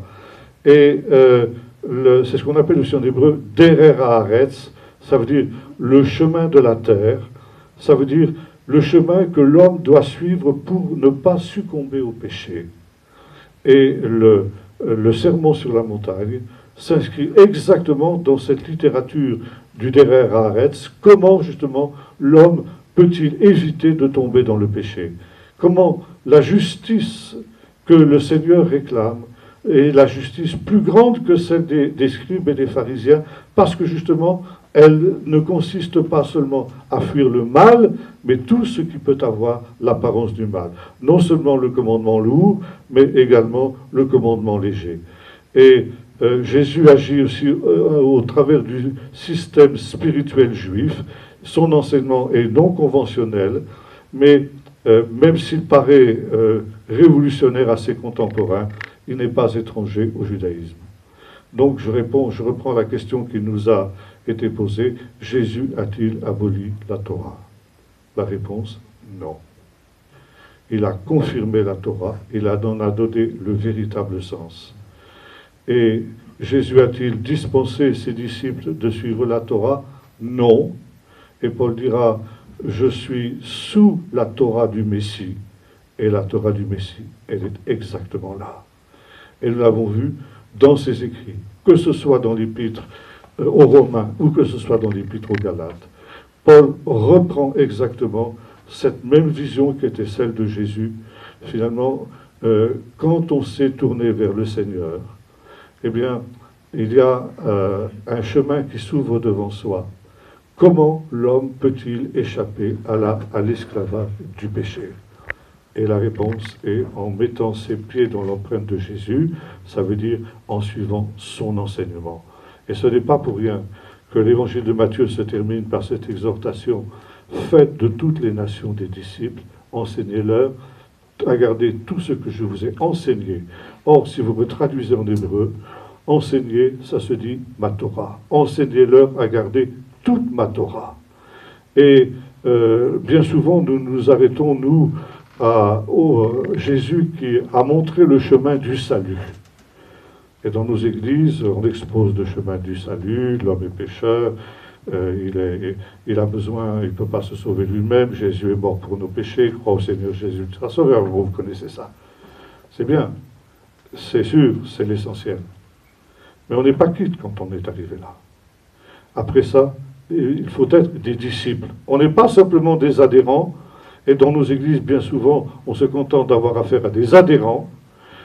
Et c'est ce qu'on appelle aussi en hébreu « derer haaretz », ça veut dire le chemin de la terre, ça veut dire le chemin que l'homme doit suivre pour ne pas succomber au péché. Et le sermon sur la montagne s'inscrit exactement dans cette littérature du derer haaretz. Comment justement l'homme peut-il éviter de tomber dans le péché? Comment la justice que le Seigneur réclame est la justice plus grande que celle des scribes et des pharisiens, parce que justement elle ne consiste pas seulement à fuir le mal, mais tout ce qui peut avoir l'apparence du mal. Non seulement le commandement lourd, mais également le commandement léger. Et Jésus agit aussi au travers du système spirituel juif. Son enseignement est non conventionnel, mais même s'il paraît révolutionnaire à ses contemporains, il n'est pas étranger au judaïsme. Donc je reprends la question qui nous a été posée. Jésus a-t-il aboli la Torah? La réponse, non. Il a confirmé la Torah, il en a donné le véritable sens. Et Jésus a-t-il dispensé ses disciples de suivre la Torah? Non. Et Paul dira, je suis sous la Torah du Messie. Et la Torah du Messie, elle est exactement là. Et nous l'avons vu dans ses écrits, que ce soit dans l'épître aux Romains ou que ce soit dans l'épître aux Galates. Paul reprend exactement cette même vision qui était celle de Jésus, finalement, quand on s'est tourné vers le Seigneur, eh bien, il y a un chemin qui s'ouvre devant soi. Comment l'homme peut-il échapper à l'esclavage du péché? Et la réponse est en mettant ses pieds dans l'empreinte de Jésus, ça veut dire en suivant son enseignement. Et ce n'est pas pour rien que l'évangile de Matthieu se termine par cette exhortation: faites de toutes les nations des disciples, enseignez-leur à garder tout ce que je vous ai enseigné. Or, si vous me traduisez en hébreu, enseigner, ça se dit ma Torah. Enseignez-leur à garder toute ma Torah. Et bien souvent, nous nous arrêtons, nous, au Jésus qui a montré le chemin du salut. Et dans nos églises, on expose le chemin du salut, l'homme est pécheur, il a besoin, il ne peut pas se sauver lui-même, Jésus est mort pour nos péchés, crois au Seigneur Jésus, tu seras sauvé. Vous connaissez ça. C'est bien, c'est sûr, c'est l'essentiel. Mais on n'est pas quitte quand on est arrivé là. Après ça, il faut être des disciples. On n'est pas simplement des adhérents, et dans nos églises, bien souvent, on se contente d'avoir affaire à des adhérents,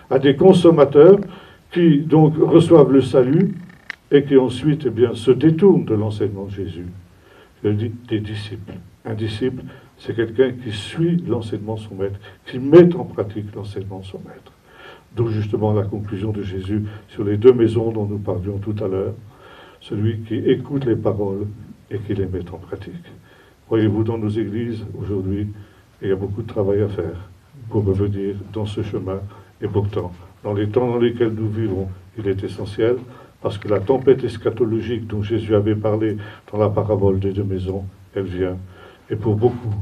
à des consommateurs, qui donc reçoivent le salut, et qui ensuite, eh bien, se détournent de l'enseignement de Jésus. Je dis des disciples. Un disciple, c'est quelqu'un qui suit l'enseignement de son maître, qui met en pratique l'enseignement de son maître. D'où justement la conclusion de Jésus sur les 2 maisons dont nous parlions tout à l'heure. Celui qui écoute les paroles et qui les met en pratique. Voyez-vous, dans nos églises, aujourd'hui, il y a beaucoup de travail à faire pour revenir dans ce chemin. Et pourtant, dans les temps dans lesquels nous vivons, il est essentiel, parce que la tempête eschatologique dont Jésus avait parlé dans la parabole des 2 maisons, elle vient. Et pour beaucoup,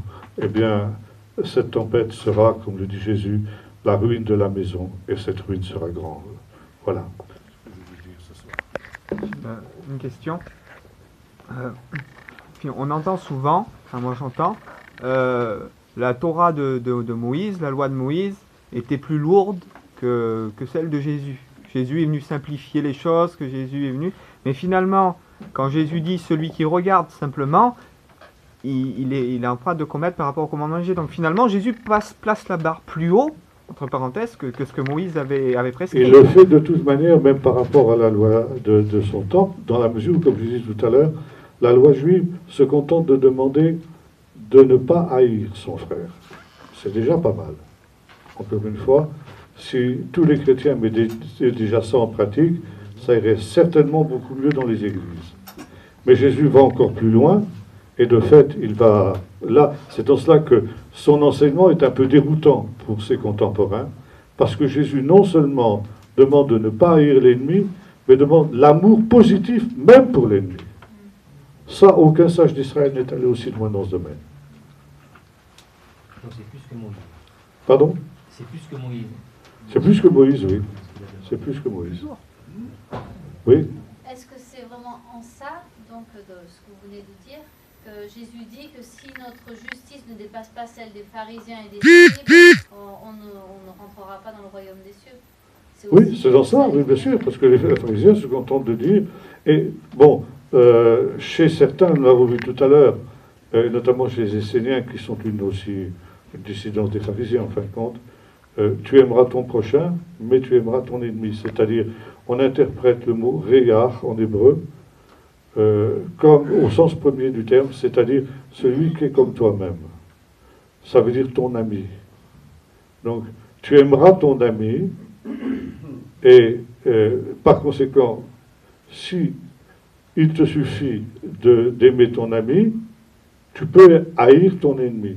eh bien, cette tempête sera, comme le dit Jésus, la ruine de la maison, et cette ruine sera grande. Voilà ce que je veux dire ce soir. Une question. Puis on entend souvent, enfin moi j'entends, la Torah de Moïse, la loi de Moïse, était plus lourde que celle de Jésus. Jésus est venu simplifier les choses, que Jésus est venu. Mais finalement, quand Jésus dit celui qui regarde simplement, il est en train de commettre par rapport au commandement de Jésus. Donc finalement, Jésus place la barre plus haut, entre parenthèses, que ce que Moïse avait prescrit. Il le fait de toute manière, même par rapport à la loi de son temps, dans la mesure où, comme je disais tout à l'heure, la loi juive se contente de demander de ne pas haïr son frère. C'est déjà pas mal. Encore une fois, si tous les chrétiens mettaient déjà ça en pratique, ça irait certainement beaucoup mieux dans les églises. Mais Jésus va encore plus loin, et de fait, il va là. C'est en cela que son enseignement est un peu déroutant pour ses contemporains, parce que Jésus non seulement demande de ne pas haïr l'ennemi, mais demande l'amour positif, même pour l'ennemi. Ça, aucun sage d'Israël n'est allé aussi loin dans ce domaine. Donc c'est plus que Moïse. Pardon? C'est plus que Moïse. C'est plus que Moïse, oui. C'est plus que Moïse. Oui. Est-ce que c'est vraiment en ça, donc, de ce que vous venez de dire, que Jésus dit que si notre justice ne dépasse pas celle des pharisiens et des scribes, on ne rentrera pas dans le royaume des cieux? Oui, c'est dans ça, oui, bien sûr, parce que les pharisiens se contentent de dire, et bon, chez certains, nous l'avons vu tout à l'heure, notamment chez les Esséniens, qui sont une dissidence des pharisiens en fin de compte, tu aimeras ton prochain, mais tu aimeras ton ennemi. C'est-à-dire, on interprète le mot réar en hébreu comme au sens premier du terme, c'est-à-dire celui qui est comme toi-même. Ça veut dire ton ami. Donc, tu aimeras ton ami, et par conséquent, si il te suffit d'aimer ton ami, tu peux haïr ton ennemi.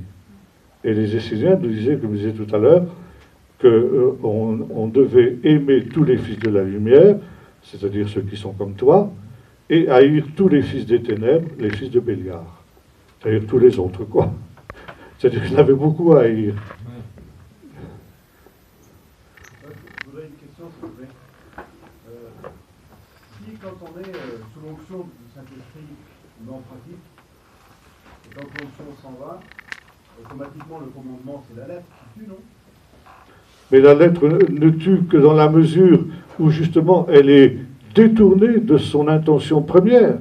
Et les Esséniens nous disaient, comme je disais tout à l'heure, qu'on devait aimer tous les fils de la lumière, c'est-à-dire ceux qui sont comme toi, et haïr tous les fils des ténèbres, les fils de Béliar. C'est-à-dire tous les autres, quoi. C'est-à-dire qu'il avait beaucoup à haïr. Je voudrais une question, s'il vous plaît. Si, quand on est sous l'onction du Saint-Esprit, on met en pratique, et quand l'onction s'en va, automatiquement, le commandement, c'est la lettre qui tue, non? Mais la lettre ne tue que dans la mesure où, justement, elle est détournée de son intention première.